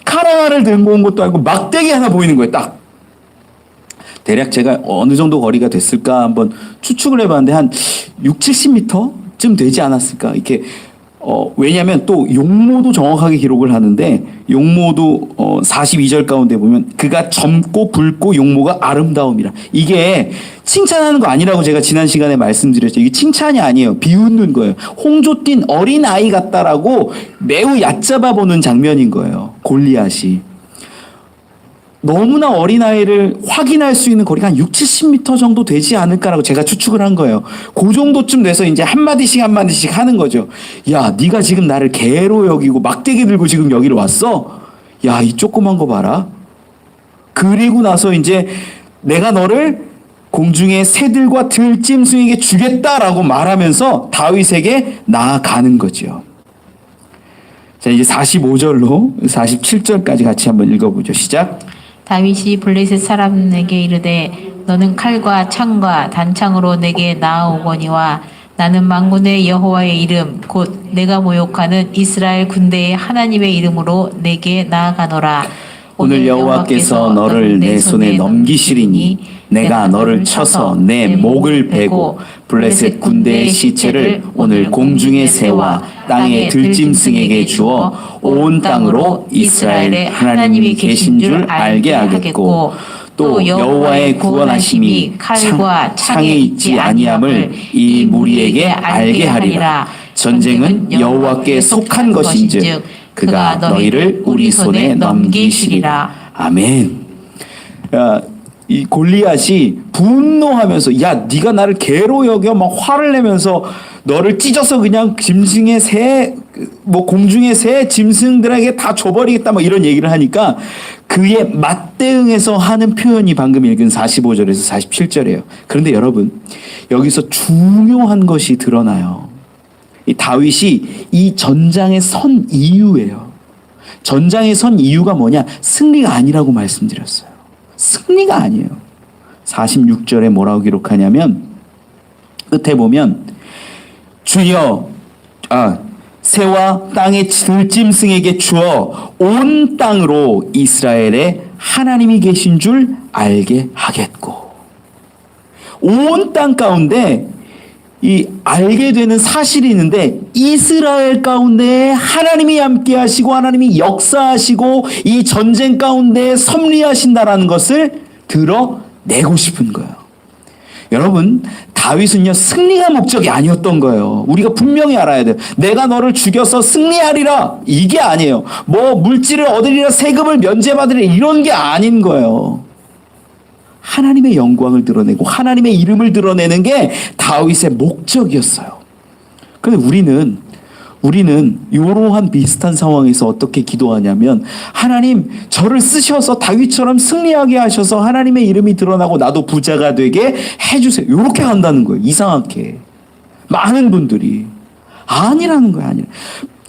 [SPEAKER 1] 칼 하나를 들고 온 것도 아니고 막대기 하나 보이는 거예요, 딱. 대략 제가 어느 정도 거리가 됐을까 한번 추측을 해봤는데 한 60-70m쯤 되지 않았을까. 이렇게 왜냐하면 또 용모도 정확하게 기록을 하는데 용모도 42절 가운데 보면 그가 젊고 붉고 용모가 아름다움이라. 이게 칭찬하는 거 아니라고 제가 지난 시간에 말씀드렸죠. 이게 칭찬이 아니에요. 비웃는 거예요. 홍조 띈 어린 아이 같다라고 매우 얕잡아 보는 장면인 거예요. 골리앗이. 너무나 어린아이를 확인할 수 있는 거리가 한 60-70m 정도 되지 않을까라고 제가 추측을 한 거예요. 그 정도쯤 돼서 이제 한마디씩 하는 거죠. 야, 네가 지금 나를 개로 여기고 막대기 들고 지금 여기로 왔어? 야, 이 조그만 거 봐라. 그리고 나서 이제 내가 너를 공중의 새들과 들짐승에게 주겠다라고 말하면서 다윗에게 나아가는 거죠. 자, 이제 45절로 47절까지 같이 한번 읽어보죠. 시작.
[SPEAKER 2] 다윗이 블레셋 사람에게 이르되 너는 칼과 창과 단창으로 내게 나아오거니와 나는 만군의 여호와의 이름 곧 내가 모욕하는 이스라엘 군대의 하나님의 이름으로 내게 나아가노라.
[SPEAKER 1] 오늘 여호와께서 너를 내 손에 넘기시리니 내가 너를 쳐서 내 목을 베고 블레셋 군대의 시체를 오늘 공중의 새와 땅의 들짐승에게 주어 온 땅으로 이스라엘의 하나님이 계신 줄 알게 하겠고 또
[SPEAKER 2] 또 여호와의 구원하심이 칼과 창에 있지 아니함을 이 무리에게 알게 하리라. 전쟁은 여호와께 속한 것인즉 그가 너희를 우리 손에 넘기시리라.
[SPEAKER 1] 아멘. 이 골리앗이 분노하면서 야 네가 나를 개로 여겨 막 화를 내면서 너를 찢어서 그냥 짐승의 새 뭐 공중의 새 짐승들에게 다 줘버리겠다 뭐 이런 얘기를 하니까 그에 맞대응해서 하는 표현이 방금 읽은 45절에서 47절이에요. 그런데 여러분 여기서 중요한 것이 드러나요. 이 다윗이 이 전장에 선 이유예요. 전장에 선 이유가 뭐냐? 승리가 아니라고 말씀드렸어요. 승리가 아니에요. 46절에 뭐라고 기록하냐면 끝에 보면 주여 새와 땅의 들짐승에게 주어 온 땅으로 이스라엘에 하나님이 계신 줄 알게 하겠고 온 땅 가운데 이 알게 되는 사실이 있는데 이스라엘 가운데 하나님이 함께 하시고 하나님이 역사하시고 이 전쟁 가운데 섭리하신다라는 것을 드러내고 싶은 거예요. 여러분 다윗은요 승리가 목적이 아니었던 거예요. 우리가 분명히 알아야 돼요. 내가 너를 죽여서 승리하리라 이게 아니에요. 뭐 물질을 얻으리라 세금을 면제받으리라 이런 게 아닌 거예요. 하나님의 영광을 드러내고 하나님의 이름을 드러내는 게 다윗의 목적이었어요. 그런데 우리는 이러한 비슷한 상황에서 어떻게 기도하냐면 하나님 저를 쓰셔서 다윗처럼 승리하게 하셔서 하나님의 이름이 드러나고 나도 부자가 되게 해주세요. 이렇게 한다는 거예요. 이상하게 많은 분들이 아니라는 거예요. 아니라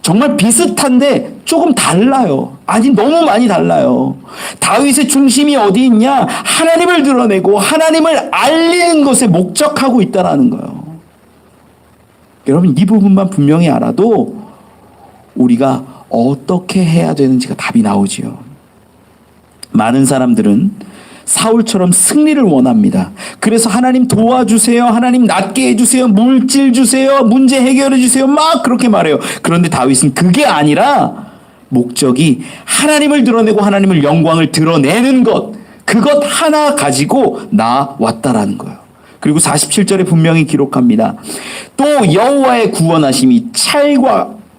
[SPEAKER 1] 정말 비슷한데 조금 달라요. 아니 너무 많이 달라요. 다윗의 중심이 어디 있냐? 하나님을 드러내고 하나님을 알리는 것에 목적하고 있다라는 거예요. 여러분 이 부분만 분명히 알아도 우리가 어떻게 해야 되는지가 답이 나오지요. 많은 사람들은 사울처럼 승리를 원합니다. 그래서 하나님 도와주세요. 하나님 낫게 해주세요. 물질 주세요. 문제 해결해 주세요. 막 그렇게 말해요. 그런데 다윗은 그게 아니라 목적이 하나님을 드러내고 하나님을 영광을 드러내는 것 그것 하나 가지고 나왔다라는 거예요. 그리고 47절에 분명히 기록합니다. 또 여호와의 구원하심이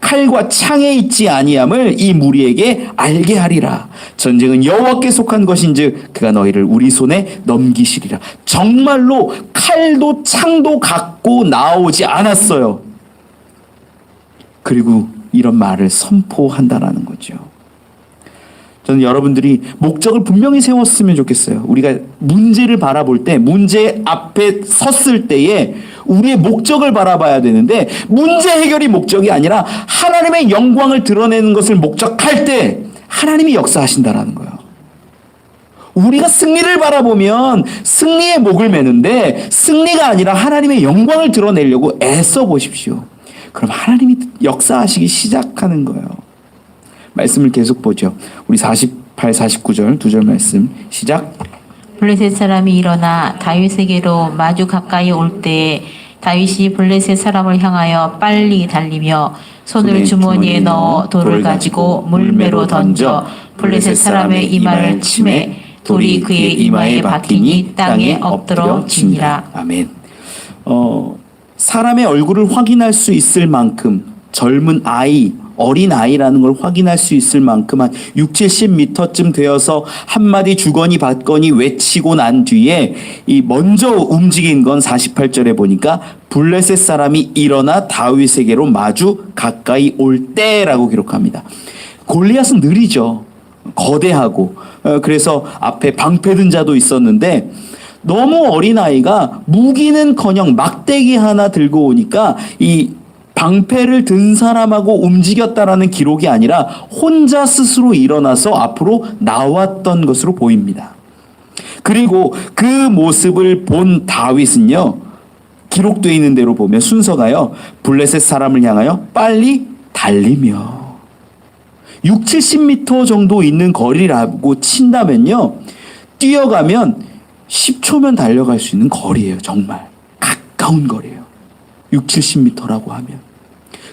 [SPEAKER 1] 칼과 창에 있지 아니함을 이 무리에게 알게 하리라. 전쟁은 여호와께 속한 것인즉 그가 너희를 우리 손에 넘기시리라. 정말로 칼도 창도 갖고 나오지 않았어요. 그리고 이런 말을 선포한다라는 거죠. 저는 여러분들이 목적을 분명히 세웠으면 좋겠어요. 우리가 문제를 바라볼 때 문제 앞에 섰을 때에 우리의 목적을 바라봐야 되는데 문제 해결이 목적이 아니라 하나님의 영광을 드러내는 것을 목적할 때 하나님이 역사하신다라는 거예요. 우리가 승리를 바라보면 승리의 목을 매는데 승리가 아니라 하나님의 영광을 드러내려고 애써 보십시오. 그럼 하나님이 역사하시기 시작하는 거예요. 말씀을 계속 보죠. 우리 48, 49절 두 절 말씀 시작.
[SPEAKER 2] 블레셋 사람이 일어나 다윗에게로 마주 가까이 올 때에 다윗이 블레셋 사람을 향하여 빨리 달리며 손을 주머니에 넣어 돌을 가지고 물매로 던져 블레셋 사람의 이마를 치매 돌이 그의 이마에 박히니 땅에 엎드러 지니라.
[SPEAKER 1] 아멘. 사람의 얼굴을 확인할 수 있을 만큼 젊은 아이 어린 아이라는 걸 확인할 수 있을 만큼 한 60-70m쯤 되어서 한마디 주거니 받거니 외치고 난 뒤에 이 먼저 움직인 건 48절에 보니까 블레셋 사람이 일어나 다윗에게로 마주 가까이 올 때라고 기록합니다. 골리앗은 느리죠. 거대하고 그래서 앞에 방패 든 자도 있었는데 너무 어린아이가 무기는커녕 막대기 하나 들고 오니까 이 방패를 든 사람하고 움직였다라는 기록이 아니라 혼자 스스로 일어나서 앞으로 나왔던 것으로 보입니다. 그리고 그 모습을 본 다윗은요, 기록되어 있는 대로 보면 순서가요, 블레셋 사람을 향하여 빨리 달리며 60-70m 정도 있는 거리라고 친다면요, 뛰어가면 10초면 달려갈 수 있는 거리예요. 정말 가까운 거리예요. 60-70m라고 하면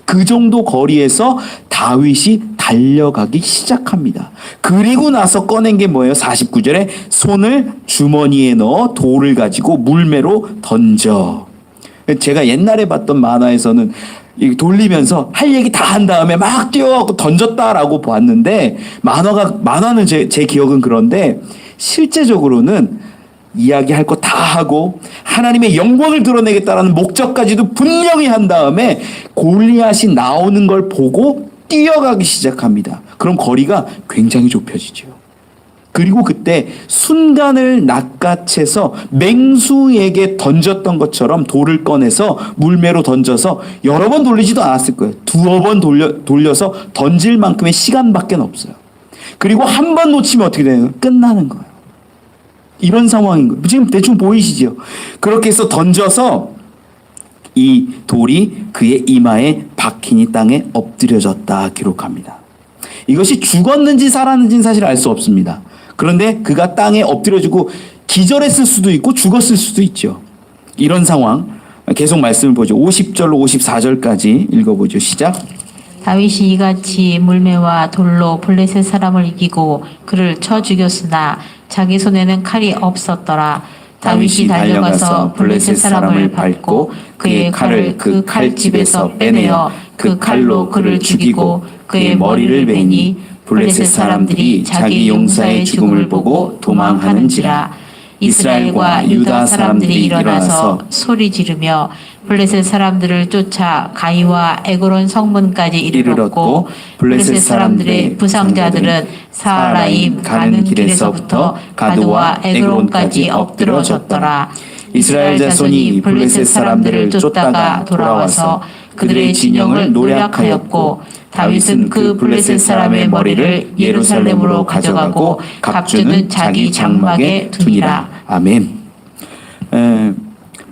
[SPEAKER 1] 그 정도 거리에서 다윗이 달려가기 시작합니다. 그리고 나서 꺼낸 게 뭐예요? 49절에 손을 주머니에 넣어 돌을 가지고 물매로 던져. 제가 옛날에 봤던 만화에서는 이 돌리면서 할 얘기 다 한 다음에 막 뛰어가고 던졌다라고 봤는데 만화는 제 기억은 그런데 실제적으로는 이야기할 거 다 하고 하나님의 영광을 드러내겠다라는 목적까지도 분명히 한 다음에 골리앗이 나오는 걸 보고 뛰어가기 시작합니다. 그럼 거리가 굉장히 좁혀지죠. 그리고 그때 순간을 낚아채서 맹수에게 던졌던 것처럼 돌을 꺼내서 물매로 던져서 여러 번 돌리지도 않았을 거예요. 두어 번 돌려서 던질 만큼의 시간밖에 없어요. 그리고 한 번 놓치면 어떻게 되나요? 끝나는 거예요. 이런 상황인 거예요. 지금 대충 보이시죠? 그렇게 해서 던져서 이 돌이 그의 이마에 박히니 땅에 엎드려졌다 기록합니다. 이것이 죽었는지 살았는지는 사실 알 수 없습니다. 그런데 그가 땅에 엎드려지고 기절했을 수도 있고 죽었을 수도 있죠. 이런 상황 계속 말씀을 보죠. 50절로 54절까지 읽어보죠. 시작.
[SPEAKER 2] 다윗이 이같이 물매와 돌로 블레셋 사람을 이기고 그를 쳐 죽였으나 자기 손에는 칼이 없었더라. 다윗이 달려가서 블레셋 사람을 밟고 그의 칼을 그 칼집에서 빼내어 그 칼로 그를 죽이고 그의 머리를 베니 블레셋 사람들이 자기 용사의 죽음을 보고 도망하는지라. 이스라엘과 유다 사람들이 일어나서 소리 지르며 블레셋 사람들을 쫓아 가이와 에그론 성문까지 이르렀고 블레셋 사람들의 부상자들은 사라임 가는 길에서부터 가드와 에그론까지 엎드러졌더라. 이스라엘 자손이 블레셋 사람들을 쫓다가 돌아와서 그들의 진영을 노략하였고 다윗은 그 블레셋 사람의 머리를 예루살렘으로 가져가고 갑주는 자기 장막에 두니라.
[SPEAKER 1] 아멘.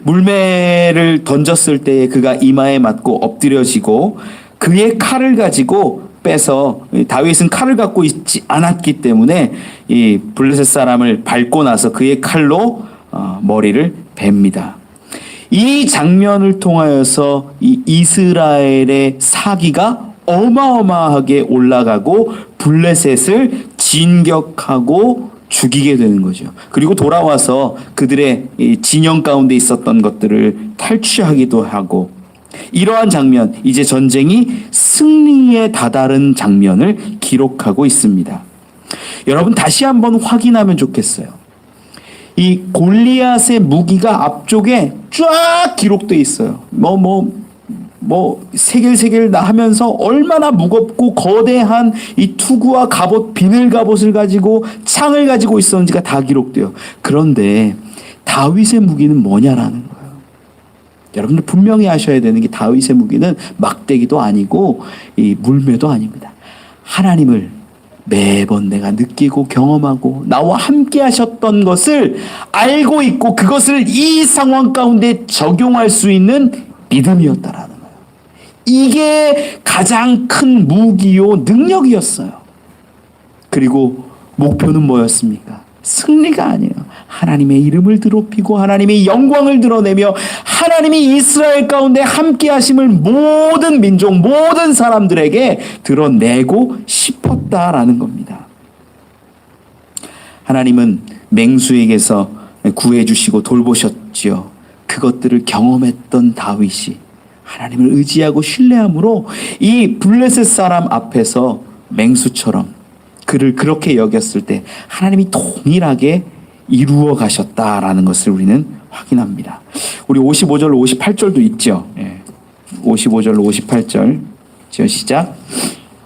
[SPEAKER 1] 물매를 던졌을 때에 그가 이마에 맞고 엎드려지고 그의 칼을 가지고 빼서 다윗은 칼을 갖고 있지 않았기 때문에 이 블레셋 사람을 밟고 나서 그의 칼로 머리를 뱁니다. 이 장면을 통하여서 이 이스라엘의 사기가 어마어마하게 올라가고 블레셋을 진격하고 죽이게 되는 거죠. 그리고 돌아와서 그들의 진영 가운데 있었던 것들을 탈취하기도 하고 이러한 장면, 이제 전쟁이 승리에 다다른 장면을 기록하고 있습니다. 여러분 다시 한번 확인하면 좋겠어요. 이 골리앗의 무기가 앞쪽에 쫙 기록되어 있어요. 세겔세겔 하면서 얼마나 무겁고 거대한 이 투구와 갑옷, 비늘 갑옷을 가지고 창을 가지고 있었는지가 다 기록돼요. 그런데 다윗의 무기는 뭐냐라는 거예요. 여러분들 분명히 아셔야 되는 게 다윗의 무기는 막대기도 아니고 이 물매도 아닙니다. 하나님을 매번 내가 느끼고 경험하고 나와 함께 하셨던 것을 알고 있고 그것을 이 상황 가운데 적용할 수 있는 믿음이었다라는 거예요. 이게 가장 큰 무기요 능력이었어요. 그리고 목표는 뭐였습니까? 승리가 아니에요. 하나님의 이름을 드높이고 하나님의 영광을 드러내며 하나님이 이스라엘 가운데 함께 하심을 모든 민족, 모든 사람들에게 드러내고 싶었다라는 겁니다. 하나님은 맹수에게서 구해주시고 돌보셨지요. 그것들을 경험했던 다윗이 하나님을 의지하고 신뢰함으로 이 블레셋 사람 앞에서 맹수처럼 그를 그렇게 여겼을 때 하나님이 동일하게 이루어 가셨다라는 것을 우리는 확인합니다. 우리 55절로 58절도 있죠. 55절로 58절 시작.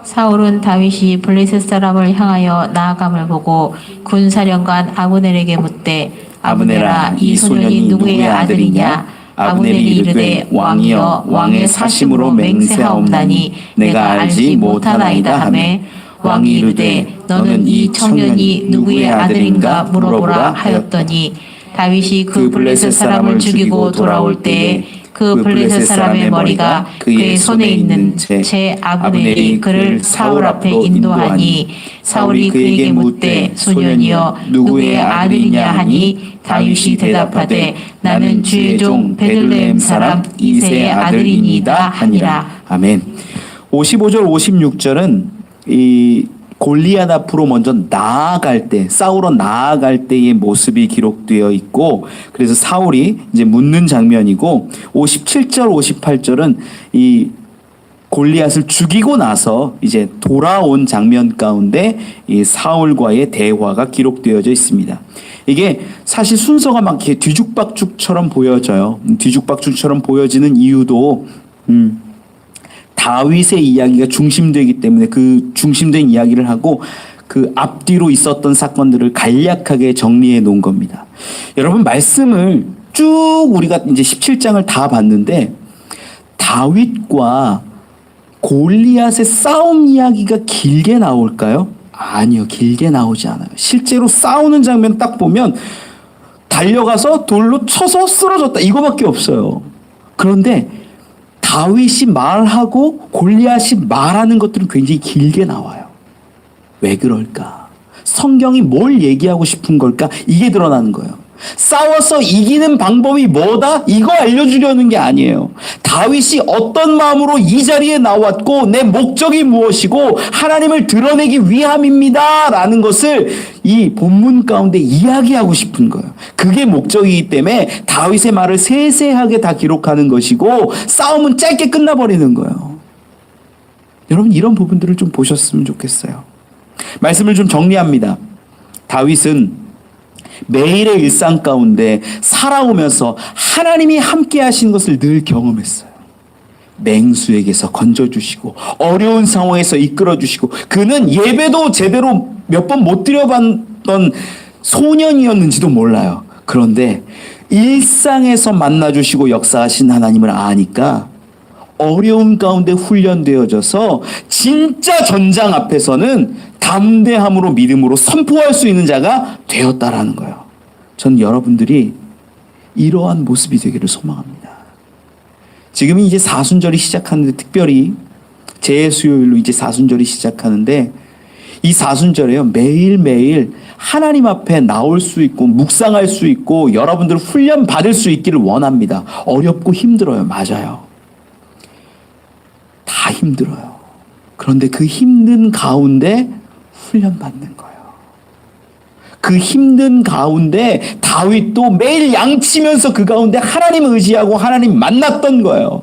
[SPEAKER 2] 사울은 다윗이 블레셋 사람을 향하여 나아감을 보고 군사령관 아브넬에게 묻되 아브넬아 이 소년이 누구의 아들이냐? 아브넬이 이르되 왕이여 왕의 사심으로 맹세하옵나니 내가 알지 못하나이다 하매 왕이 이르되 너는 이 청년이 누구의 아들인가 물어보라 하였더니 다윗이 그 블레셋 사람을 죽이고 돌아올 때에 그 블레셋 사람의 머리가 그의 손에 있는 채 아브넬이 그를 사울 앞에 인도하니 사울이 그에게 묻되 소년이여 누구의 아들이냐 하니 다윗이 대답하되 나는 주의 종 베들레헴 사람 이새의 아들이니이다 하니라.
[SPEAKER 1] 아멘. 55절 56절은 이 골리앗 앞으로 먼저 나아갈 때, 싸우러 나아갈 때의 모습이 기록되어 있고, 그래서 사울이 이제 묻는 장면이고, 57절, 58절은 이 골리앗을 죽이고 나서 이제 돌아온 장면 가운데 이 사울과의 대화가 기록되어져 있습니다. 이게 사실 순서가 막 이렇게 뒤죽박죽처럼 보여져요. 뒤죽박죽처럼 보여지는 이유도 다윗의 이야기가 중심되기 때문에 그 중심된 이야기를 하고 그 앞뒤로 있었던 사건들을 간략하게 정리해 놓은 겁니다. 여러분, 말씀을 쭉 우리가 이제 17장을 다 봤는데 다윗과 골리앗의 싸움 이야기가 길게 나올까요? 아니요, 길게 나오지 않아요. 실제로 싸우는 장면 딱 보면 달려가서 돌로 쳐서 쓰러졌다, 이거밖에 없어요. 그런데 다윗이 말하고 골리앗이 말하는 것들은 굉장히 길게 나와요. 왜 그럴까? 성경이 뭘 얘기하고 싶은 걸까? 이게 드러나는 거예요. 싸워서 이기는 방법이 뭐다? 이거 알려주려는 게 아니에요. 다윗이 어떤 마음으로 이 자리에 나왔고 내 목적이 무엇이고 하나님을 드러내기 위함입니다 라는 것을 이 본문 가운데 이야기하고 싶은 거예요. 그게 목적이기 때문에 다윗의 말을 세세하게 다 기록하는 것이고 싸움은 짧게 끝나버리는 거예요. 여러분, 이런 부분들을 좀 보셨으면 좋겠어요. 말씀을 좀 정리합니다. 다윗은 매일의 일상 가운데 살아오면서 하나님이 함께 하신 것을 늘 경험했어요. 맹수에게서 건져주시고 어려운 상황에서 이끌어주시고, 그는 예배도 제대로 몇 번 못 드려봤던 소년이었는지도 몰라요. 그런데 일상에서 만나주시고 역사하신 하나님을 아니까 어려운 가운데 훈련되어져서 진짜 전장 앞에서는 담대함으로 믿음으로 선포할 수 있는 자가 되었다라는 거예요. 전 여러분들이 이러한 모습이 되기를 소망합니다. 지금이 이제 사순절이 시작하는데, 특별히 재수요일로 이제 사순절이 시작하는데, 이 사순절에요, 매일매일 하나님 앞에 나올 수 있고 묵상할 수 있고 여러분들 훈련 받을 수 있기를 원합니다. 어렵고 힘들어요. 맞아요. 다 힘들어요. 그런데 그 힘든 가운데 훈련 받는 거예요. 그 힘든 가운데 다윗도 매일 양치면서 그 가운데 하나님을 의지하고 하나님 만났던 거예요.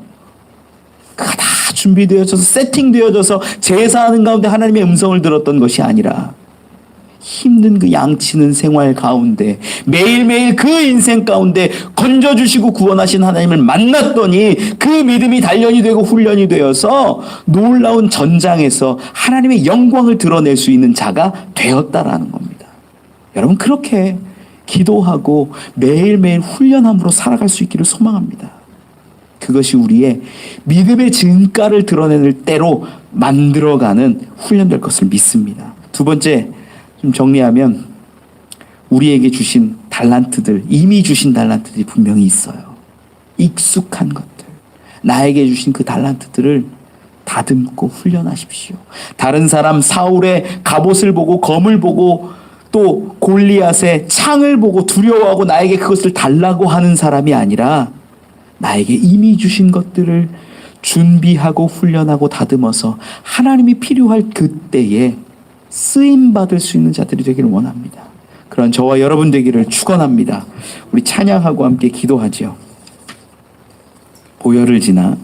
[SPEAKER 1] 그가 다 준비되어져서 세팅되어져서 제사하는 가운데 하나님의 음성을 들었던 것이 아니라 힘든 그 양치는 생활 가운데 매일매일 그 인생 가운데 건져주시고 구원하신 하나님을 만났더니 그 믿음이 단련이 되고 훈련이 되어서 놀라운 전장에서 하나님의 영광을 드러낼 수 있는 자가 되었다라는 겁니다. 여러분, 그렇게 기도하고 매일매일 훈련함으로 살아갈 수 있기를 소망합니다. 그것이 우리의 믿음의 증가를 드러내는 때로 만들어가는 훈련될 것을 믿습니다. 두 번째, 좀 정리하면 우리에게 주신 달란트들, 이미 주신 달란트들이 분명히 있어요. 익숙한 것들, 나에게 주신 그 달란트들을 다듬고 훈련하십시오. 다른 사람 사울의 갑옷을 보고 검을 보고 또 골리앗의 창을 보고 두려워하고 나에게 그것을 달라고 하는 사람이 아니라 나에게 이미 주신 것들을 준비하고 훈련하고 다듬어서 하나님이 필요할 그때에 쓰임받을 수 있는 자들이 되기를 원합니다. 그런 저와 여러분 되기를 축원합니다. 우리 찬양하고 함께 기도하죠. 보혈을 지나